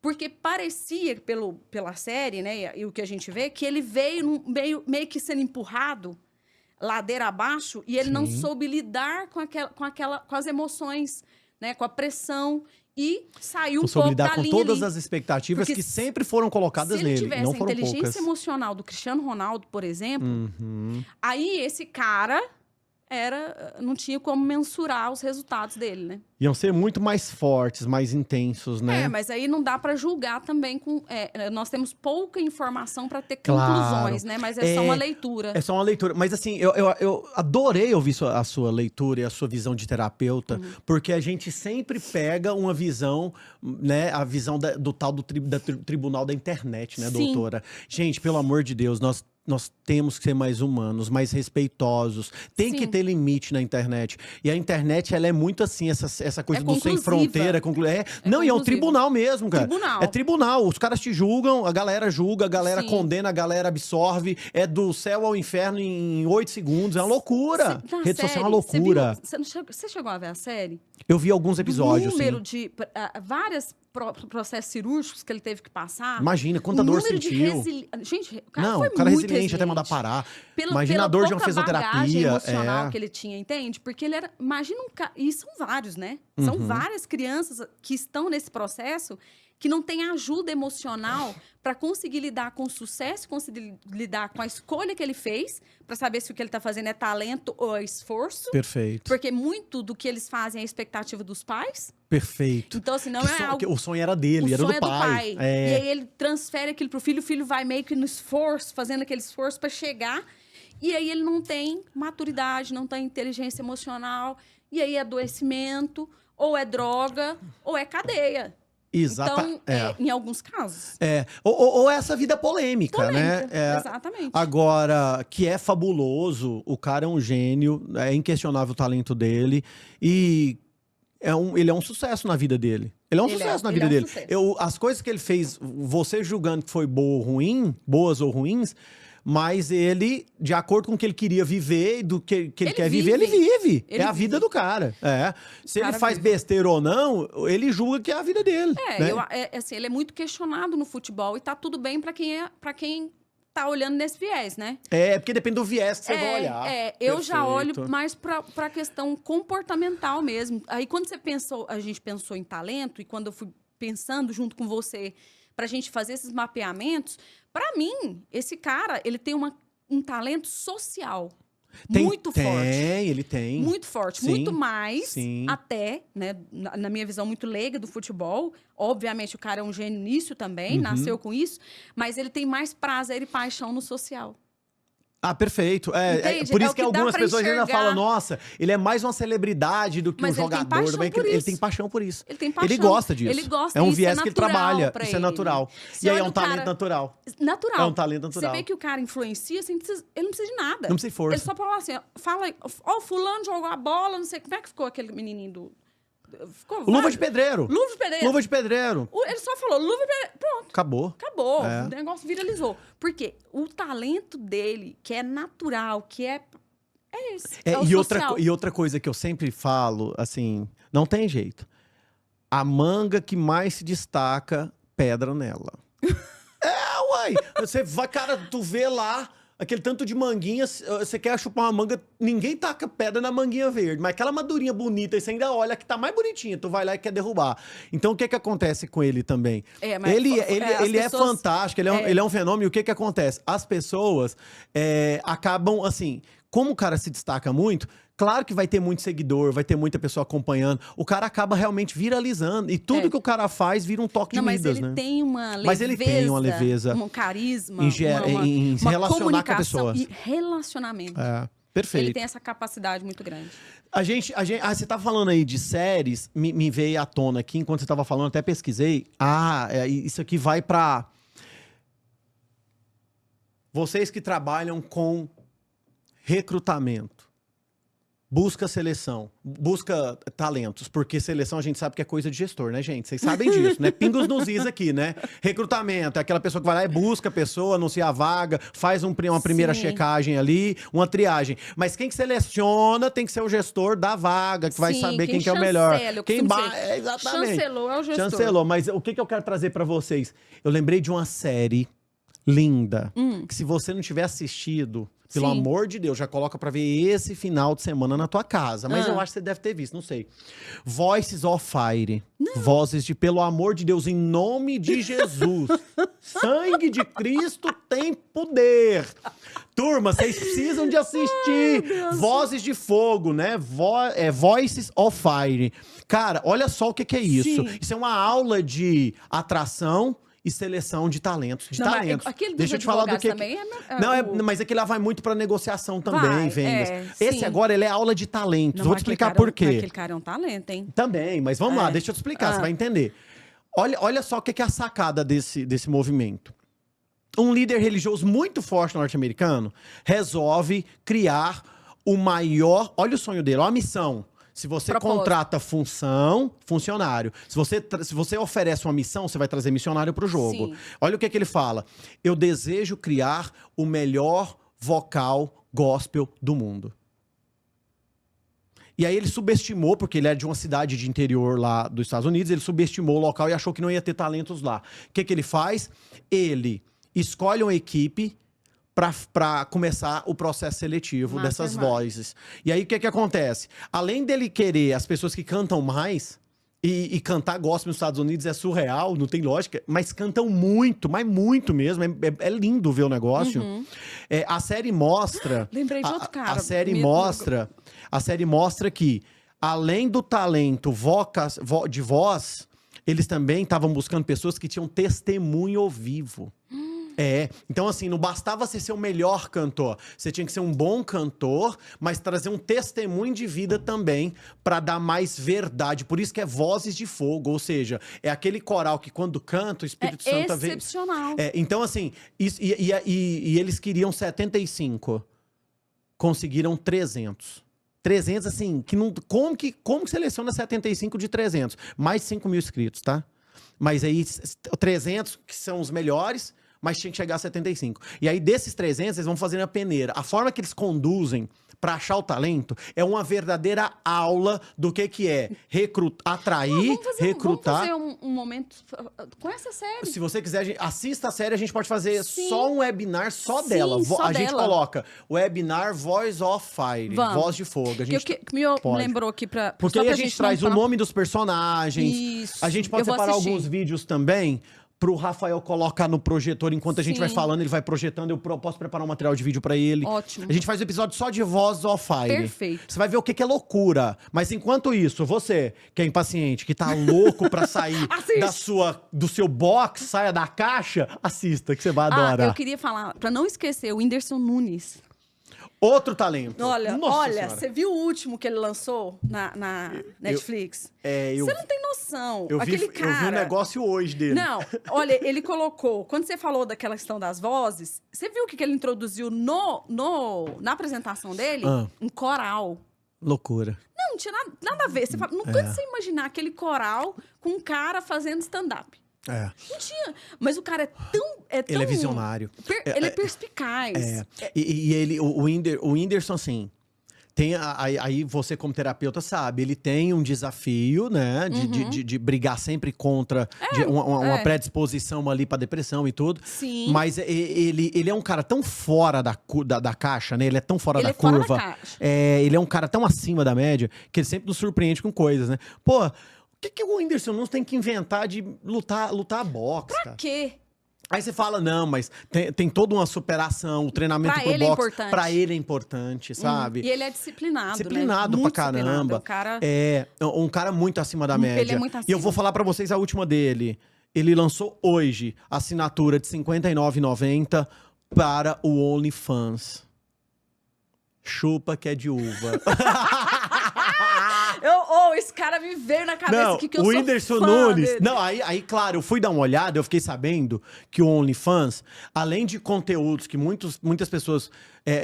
S2: Porque parecia, pela série, né, e o que a gente vê, que ele veio meio que sendo empurrado ladeira abaixo e ele não soube lidar com as emoções, né, com a pressão e saiu um
S1: soube
S2: pouco
S1: lidar
S2: da
S1: com
S2: linha
S1: todas
S2: ali.
S1: as expectativas
S2: Porque
S1: que sempre foram colocadas
S2: Se ele
S1: nele.
S2: tivesse
S1: Não
S2: a
S1: foram
S2: inteligência
S1: poucas.
S2: emocional do Cristiano Ronaldo, por exemplo,
S1: Uhum.
S2: aí esse cara não tinha como mensurar os resultados dele, né?
S1: Iam ser muito mais fortes, mais intensos, né?
S2: Mas aí não dá para julgar também nós temos pouca informação para ter
S1: Claro.
S2: conclusões, né? Mas é só uma leitura.
S1: É só uma leitura. Mas assim, eu adorei ouvir a sua leitura e a sua visão de terapeuta, porque a gente sempre pega uma visão, né? A visão do tal do tribunal da internet, né,
S2: Sim.
S1: doutora? Gente, pelo amor de Deus, nós temos que ser mais humanos, mais respeitosos. Tem que
S2: Sim.
S1: ter limite na internet. E a internet, ela é muito assim, essa coisa do sem
S2: conclusiva.
S1: fronteira. Não, e é um
S2: conclusiva.
S1: tribunal mesmo, cara.
S2: Tribunal.
S1: É tribunal. Os caras te julgam, a galera julga, a galera
S2: Sim.
S1: condena, a galera absorve. É do céu ao inferno em 8 segundos. É uma loucura.
S2: Na
S1: Rede social é uma
S2: série,
S1: loucura.
S2: Você chegou a ver a série?
S1: Eu vi alguns episódios,
S2: O número
S1: sim.
S2: de vários processos cirúrgicos que ele teve que passar.
S1: Imagina, quanta
S2: o
S1: dor
S2: número de
S1: sentiu.
S2: Gente, o cara
S1: Não,
S2: foi
S1: o cara é
S2: muito
S1: resiliente até mandar parar.
S2: Pela
S1: Imagina a dor de uma
S2: pouca bagagem
S1: fisioterapia.
S2: emocional que ele tinha, entende? Porque ele era... Imagina um cara... E são vários, né? São várias crianças que estão nesse processo que não têm ajuda emocional para conseguir lidar com o sucesso, conseguir lidar com a escolha que ele fez, para saber se o que ele está fazendo é talento ou é esforço.
S1: Perfeito.
S2: Porque muito do que eles fazem é a expectativa dos pais.
S1: Perfeito.
S2: Então, assim, não
S1: Que
S2: é algo...
S1: o sonho era dele,
S2: O
S1: era
S2: sonho
S1: do pai.
S2: E aí ele transfere aquilo pro filho, o filho vai meio que no esforço, fazendo aquele esforço para chegar. E aí ele não tem maturidade, não tem inteligência emocional. E aí é adoecimento, ou é droga, ou é cadeia.
S1: Exatamente.
S2: Então, em alguns casos.
S1: Ou essa vida polêmica, né?
S2: Exatamente.
S1: Agora, que é fabuloso, o cara é um gênio, é inquestionável o talento dele. E ele é um sucesso na vida dele. Ele é um sucesso na vida dele. As coisas que ele fez, você julgando que foi boas ou ruins, mas ele, de acordo com o que ele queria viver e do que ele quer viver, ele vive.
S2: Ele
S1: é a vida do cara. Se ele faz besteira ou não, ele julga que é a vida dele. Né?
S2: Assim, ele é muito questionado no futebol e tá tudo bem para quem tá olhando nesse viés, né?
S1: Porque depende do viés que você vai olhar.
S2: Eu já olho mais para a questão comportamental mesmo. Aí quando a gente pensou em talento e quando eu fui pensando junto com você pra gente fazer esses mapeamentos, pra mim, esse cara, ele tem um talento social. Muito forte.
S1: Ele tem.
S2: Muito forte.
S1: Sim,
S2: muito mais,
S1: sim.
S2: até, né, na minha visão muito leiga do futebol. Obviamente, o cara é um gênio nisso também, nasceu com isso. Mas ele tem mais prazer e paixão no social.
S1: Ah, perfeito.
S2: Entende?
S1: Por
S2: É
S1: isso
S2: o
S1: que
S2: que dá
S1: algumas
S2: pra
S1: pessoas ainda
S2: enxergar.
S1: falam, nossa, ele é mais uma celebridade do que
S2: Mas
S1: um
S2: ele tem
S1: jogador.
S2: paixão por
S1: Ele
S2: isso.
S1: tem paixão por isso.
S2: Ele tem paixão.
S1: Ele gosta disso.
S2: Ele gosta,
S1: É um
S2: isso
S1: viés
S2: é
S1: que ele
S2: natural
S1: trabalha.
S2: pra
S1: Isso é
S2: ele.
S1: natural.
S2: Você
S1: E aí é
S2: olha
S1: um
S2: o cara-
S1: talento natural.
S2: Natural.
S1: É um talento natural.
S2: Você vê que o cara influencia, ele não precisa de nada.
S1: Não precisa de força.
S2: Ele só fala assim, ó, fulano jogou a bola, não sei como é que ficou aquele menininho do... Ficou
S1: Luva
S2: vago?
S1: de pedreiro.
S2: Luva de pedreiro.
S1: Luva de pedreiro.
S2: Ele só falou, luva de pedreiro. Pronto.
S1: Acabou.
S2: Acabou.
S1: É.
S2: O negócio viralizou. Por quê? O talento dele, que é natural, que é esse. É o social.
S1: E outra coisa que eu sempre falo, assim, não tem jeito. A manga que mais se destaca, pedra nela. Uai! Você vai, cara, tu vê lá aquele tanto de manguinha, você quer chupar uma manga, ninguém taca pedra na manguinha verde, mas aquela madurinha bonita, e você ainda olha que tá mais bonitinha, tu vai lá e quer derrubar. Então o que acontece com ele também?
S2: Mas
S1: Ele é
S2: pessoas-
S1: fantástico, ele é um fenômeno, e o que acontece? As pessoas acabam, assim, como o cara se destaca muito, claro que vai ter muito seguidor, vai ter muita pessoa acompanhando, o cara acaba realmente viralizando, e tudo que o cara faz vira um toque de Midas,
S2: ele
S1: né?
S2: tem uma leveza.
S1: Mas ele tem uma leveza.
S2: Um carisma.
S1: Em se relacionar com a pessoa.
S2: E relacionamento.
S1: Perfeito.
S2: Ele tem essa capacidade muito grande.
S1: Você tá falando aí de séries, me veio à tona aqui, enquanto você tava falando, até pesquisei. Isso aqui vai pra vocês que trabalham com recrutamento. Busca seleção, busca talentos, porque seleção a gente sabe que é coisa de gestor, né, gente? Vocês sabem disso, né? Pingos nos is aqui, né? Recrutamento, é aquela pessoa que vai lá e busca a pessoa, anuncia a vaga, faz uma primeira checagem ali, uma triagem. Mas quem que seleciona tem que ser o gestor da vaga, que vai saber quem que é o melhor. Exatamente.
S2: Chancelou é o gestor.
S1: Chancelou, mas o que eu quero trazer pra vocês? Eu lembrei de uma série linda, que se você não tiver assistido... Pelo amor de Deus, já coloca pra ver esse final de semana na tua casa. Mas eu acho que você deve ter visto, não sei. Voices of Fire. Não. Vozes de, pelo amor de Deus, em nome de Jesus. Sangue de Cristo tem poder. Turma, vocês precisam de assistir. Vozes de Fogo, né? Voices of Fire. Cara, olha só o que é isso. Sim. Isso é uma aula de atração e seleção de talentos.
S2: Deixa eu te falar do que também
S1: mas aquele lá vai muito pra negociação também, vendas. Esse
S2: sim.
S1: agora, ele é aula de talentos. Vou te explicar por quê.
S2: Aquele cara é um talento, hein?
S1: Também, mas vamos lá, deixa eu te explicar, você vai entender. Olha só o que é a sacada desse movimento. Um líder religioso muito forte norte-americano resolve criar o maior... Olha o sonho dele, olha a missão. Se você contrata funcionário. Se você oferece uma missão, você vai trazer missionário para o jogo. Sim. Olha o que ele fala. Eu desejo criar o melhor vocal gospel do mundo. E aí ele subestimou, porque ele é de uma cidade de interior lá dos Estados Unidos, ele subestimou o local e achou que não ia ter talentos lá. O que ele faz? Ele escolhe uma equipe para começar o processo seletivo dessas vozes. E aí, o que acontece? Além dele querer as pessoas que cantam mais, e cantar gospel nos Estados Unidos é surreal, não tem lógica, mas cantam muito, mas muito mesmo. É lindo ver o negócio. A série mostra...
S2: Lembrei de outro cara.
S1: A série mostra que, além do talento de voz, eles também estavam buscando pessoas que tinham testemunho ao vivo. Então assim, não bastava você ser o melhor cantor. Você tinha que ser um bom cantor, mas trazer um testemunho de vida também para dar mais verdade. Por isso que é Vozes de Fogo, ou seja, é aquele coral que quando canta, o Espírito Santo vem...
S2: excepcional.
S1: Então assim, e eles queriam 75. Conseguiram 300. 300, assim, que não, como que seleciona 75 de 300? Mais de 5 mil inscritos, tá? Mas aí, 300 que são os melhores... mas tinha que chegar a 75. E aí, desses 300, eles vão fazendo a peneira. A forma que eles conduzem para achar o talento é uma verdadeira aula do que é atrair, recrutar.
S2: Vamos fazer um momento com essa série.
S1: Se você quiser, assista a série, a gente pode fazer só um webinar só dela.
S2: Só
S1: gente coloca webinar Voice of Fire, Voz de Fogo. A gente
S2: me lembrou aqui para...
S1: Porque aí a gente traz o nome dos personagens.
S2: Isso.
S1: A gente pode separar alguns vídeos também pro Rafael colocar no projetor enquanto a gente vai falando, ele vai projetando, eu posso preparar um material de vídeo pra ele.
S2: Ótimo.
S1: A gente faz um episódio só de Voz of Fire.
S2: Perfeito.
S1: Você vai ver o que é loucura. Mas enquanto isso, você, que é impaciente, que tá louco pra sair do seu box, saia da caixa, assista, que você vai adorar.
S2: Eu queria falar, pra não esquecer, o Whindersson Nunes.
S1: Outro talento.
S2: Olha,
S1: Nossa Senhora.
S2: você viu o último que ele lançou na Netflix? Você não tem noção. Aquele cara...
S1: Eu vi um negócio hoje dele.
S2: Não, olha, ele colocou... Quando você falou daquela questão das vozes, você viu o que ele introduziu na apresentação dele? Um coral.
S1: Loucura.
S2: Não tinha nada a ver. Você fala, não cansa você imaginar aquele coral com um cara fazendo stand-up. Não tinha. Mas o cara é tão...
S1: Ele é visionário.
S2: Ele é perspicaz.
S1: E ele, o Whindersson, assim... Aí você, como terapeuta, sabe, ele tem um desafio, né? De brigar sempre contra uma predisposição ali pra depressão e tudo.
S2: Sim.
S1: Mas ele é um cara tão fora da caixa, né? Ele é tão fora da
S2: fora
S1: curva.
S2: da caixa.
S1: Ele é um cara tão acima da média que ele sempre nos surpreende com coisas, né? Pô, o que o Whindersson Nunes tem que inventar de lutar boxe, cara?
S2: Pra quê?
S1: Aí você fala, não, mas tem toda uma superação, o treinamento pro boxe, pra ele é importante, sabe?
S2: E ele é disciplinado,
S1: Disciplinado
S2: né?
S1: pra caramba. Um cara muito acima da média.
S2: Ele é muito acima.
S1: E eu vou falar pra vocês a última dele. Ele lançou hoje a assinatura de R$ 59,90 para o OnlyFans. Chupa que é de uva.
S2: Esse cara me veio na cabeça
S1: não,
S2: que eu
S1: o
S2: sou
S1: Whindersson
S2: fã
S1: Nunes.
S2: dele.
S1: Não, aí, claro, eu fui dar uma olhada, eu fiquei sabendo que o OnlyFans, além de conteúdos que muitas pessoas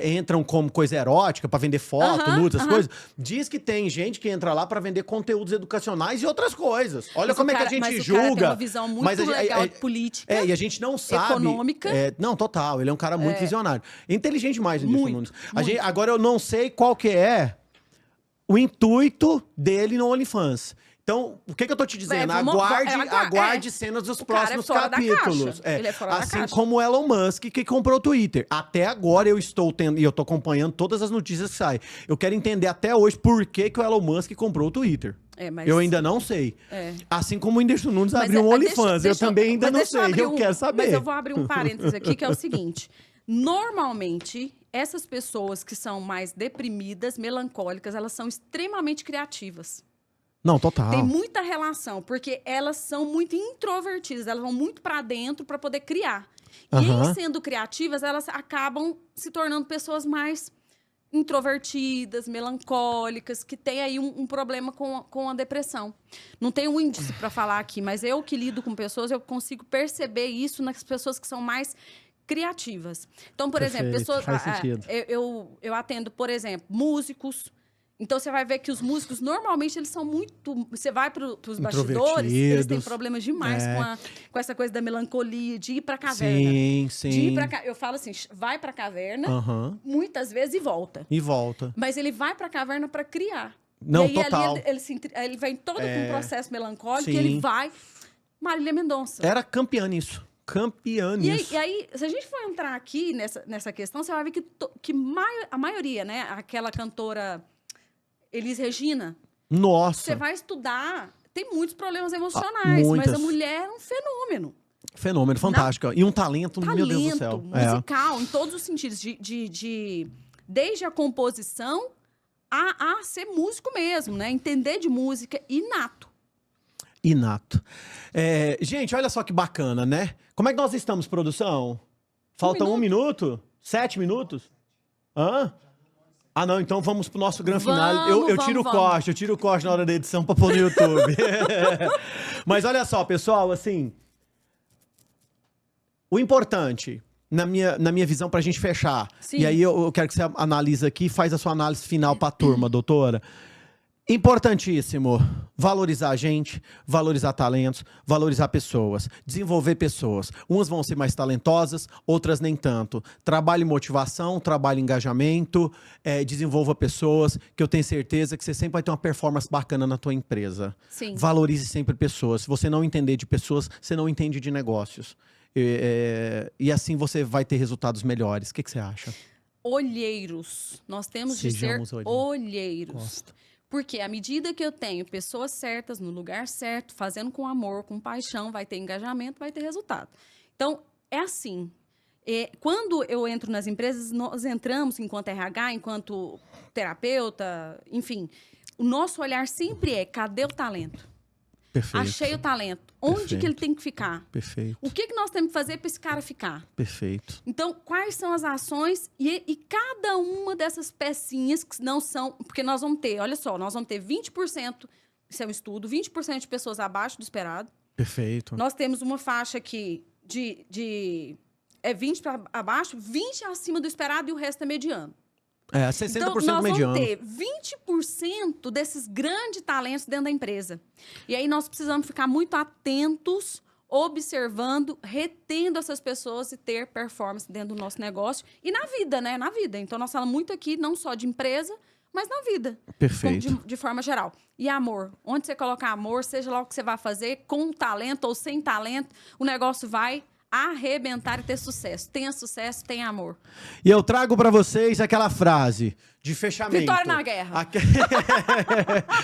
S1: entram como coisa erótica pra vender foto, nudes, essas coisas, diz que tem gente que entra lá pra vender conteúdos educacionais e outras coisas. Olha como é que a gente julga.
S2: Cara tem uma visão muito legal política.
S1: E a gente não sabe.
S2: Econômica.
S1: Não, total. Ele é um cara muito visionário. Inteligente mais, o Whindersson Nunes. Agora eu não sei qual que é o intuito dele no OnlyFans. Então, o que eu tô te dizendo? Aguarde cenas dos próximos capítulos.
S2: Ele é fora da caixa.
S1: Assim como o Elon Musk, que comprou o Twitter. Até agora eu estou tendo, e eu tô acompanhando todas as notícias que saem. Eu quero entender até hoje por que o Elon Musk comprou o Twitter. Eu ainda não sei. Assim como o Whindersson Nunes abriu um OnlyFans. Eu também ainda não sei. Eu quero saber.
S2: Mas eu vou abrir um parênteses aqui, que é o seguinte. Normalmente, essas pessoas que são mais deprimidas, melancólicas, elas são extremamente criativas.
S1: Não, total.
S2: Tem muita relação, porque elas são muito introvertidas, elas vão muito pra dentro pra poder criar. E em sendo criativas, elas acabam se tornando pessoas mais introvertidas, melancólicas, que tem aí um problema com a depressão. Não tem um índice pra falar aqui, mas eu que lido com pessoas, eu consigo perceber isso nas pessoas que são mais criativas. Então, por exemplo, pessoas...
S1: Faz sentido.
S2: Eu atendo, por exemplo, músicos. Então, você vai ver que os músicos, normalmente, eles são muito... Você vai para os bastidores, eles têm problemas demais com essa coisa da melancolia, de ir para a caverna.
S1: Sim.
S2: De ir eu falo assim, vai para a caverna, muitas vezes, e volta. Mas ele vai para a caverna para criar.
S1: Não,
S2: e aí,
S1: total.
S2: ele vem todo com um processo melancólico, e ele vai... Marília Mendonça.
S1: Era campeã nisso.
S2: E aí, se a gente for entrar aqui nessa questão, você vai ver que a maioria, né? Aquela cantora Elis Regina.
S1: Nossa!
S2: Você vai estudar, tem muitos problemas emocionais, mas a mulher é um fenômeno.
S1: Fenômeno, fantástico. E um talento, meu Deus do céu.
S2: Musical, em todos os sentidos. Desde a composição a ser músico mesmo, né? Entender de música inato.
S1: Gente, olha só que bacana, né? Como é que nós estamos, produção? Falta 1 minuto? 7 minutos? Hã? Ah, não, então vamos pro nosso grande final. Eu tiro o corte na hora da edição pra pôr no YouTube. Mas olha só, pessoal, assim... O importante, na minha visão, pra gente fechar, e aí eu quero que você analise aqui e faz a sua análise final pra turma, doutora. Importantíssimo valorizar a gente, valorizar talentos, valorizar pessoas, desenvolver pessoas. Umas vão ser mais talentosas, outras nem tanto. Trabalhe motivação, trabalhe engajamento, desenvolva pessoas, que eu tenho certeza que você sempre vai ter uma performance bacana na tua empresa.
S2: Sim.
S1: Valorize sempre pessoas. Se você não entender de pessoas, você não entende de negócios. E assim você vai ter resultados melhores. O que você acha?
S2: Olheiros. Nós temos de ser olheiros.
S1: Gosto.
S2: Porque à medida que eu tenho pessoas certas, no lugar certo, fazendo com amor, com paixão, vai ter engajamento, vai ter resultado. Então, é assim. Quando eu entro nas empresas, nós entramos enquanto RH, enquanto terapeuta, enfim. O nosso olhar sempre cadê o talento?
S1: Perfeito.
S2: Achei o talento. Onde
S1: Perfeito.
S2: que ele tem que ficar?
S1: Perfeito.
S2: O que nós temos que fazer para esse cara ficar?
S1: Perfeito.
S2: Então, quais são as ações e cada uma dessas pecinhas que não são... Porque nós vamos ter, olha só, nós vamos ter 20%, isso é um estudo, 20% de pessoas abaixo do esperado.
S1: Perfeito.
S2: Nós temos uma faixa aqui de 20 para abaixo, 20 acima do esperado e o resto é mediano.
S1: 60%
S2: Então, nós
S1: mediano.
S2: vamos ter 20% desses grandes talentos dentro da empresa. E aí nós precisamos ficar muito atentos, observando, retendo essas pessoas e ter performance dentro do nosso negócio. E na vida, né? Na vida. Então, nós falamos muito aqui, não só de empresa, mas na vida.
S1: Perfeito.
S2: De forma geral. E amor. Onde você colocar amor, seja lá o que você vai fazer, com talento ou sem talento, o negócio vai arrebentar e ter sucesso. Tenha sucesso, tenha amor.
S1: E eu trago pra vocês aquela frase de fechamento.
S2: Vitória na guerra.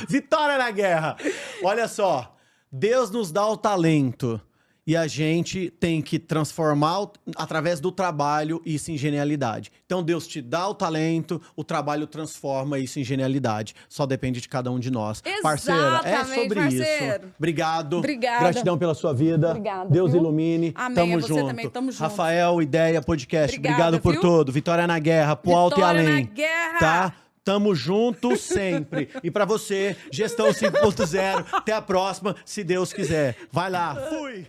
S1: Vitória na guerra. Olha só, Deus nos dá o talento e a gente tem que transformar através do trabalho isso em genialidade. Então Deus te dá o talento, o trabalho transforma isso em genialidade. Só depende de cada um de nós. Parceira, é sobre
S2: parceiro.
S1: isso. Obrigado.
S2: Obrigada.
S1: Gratidão pela sua vida.
S2: Obrigada,
S1: Deus
S2: viu?
S1: ilumine.
S2: Amém.
S1: Tamo
S2: Você
S1: junto.
S2: também, tamo junto.
S1: Rafael, Ideia Podcast.
S2: Obrigada,
S1: Obrigado por
S2: viu?
S1: tudo. Vitória na guerra, pro alto e
S2: Vitória
S1: além.
S2: na guerra.
S1: Tá? Tamo junto sempre. E pra você, Gestão 5.0. Até a próxima, se Deus quiser. Vai lá. Fui!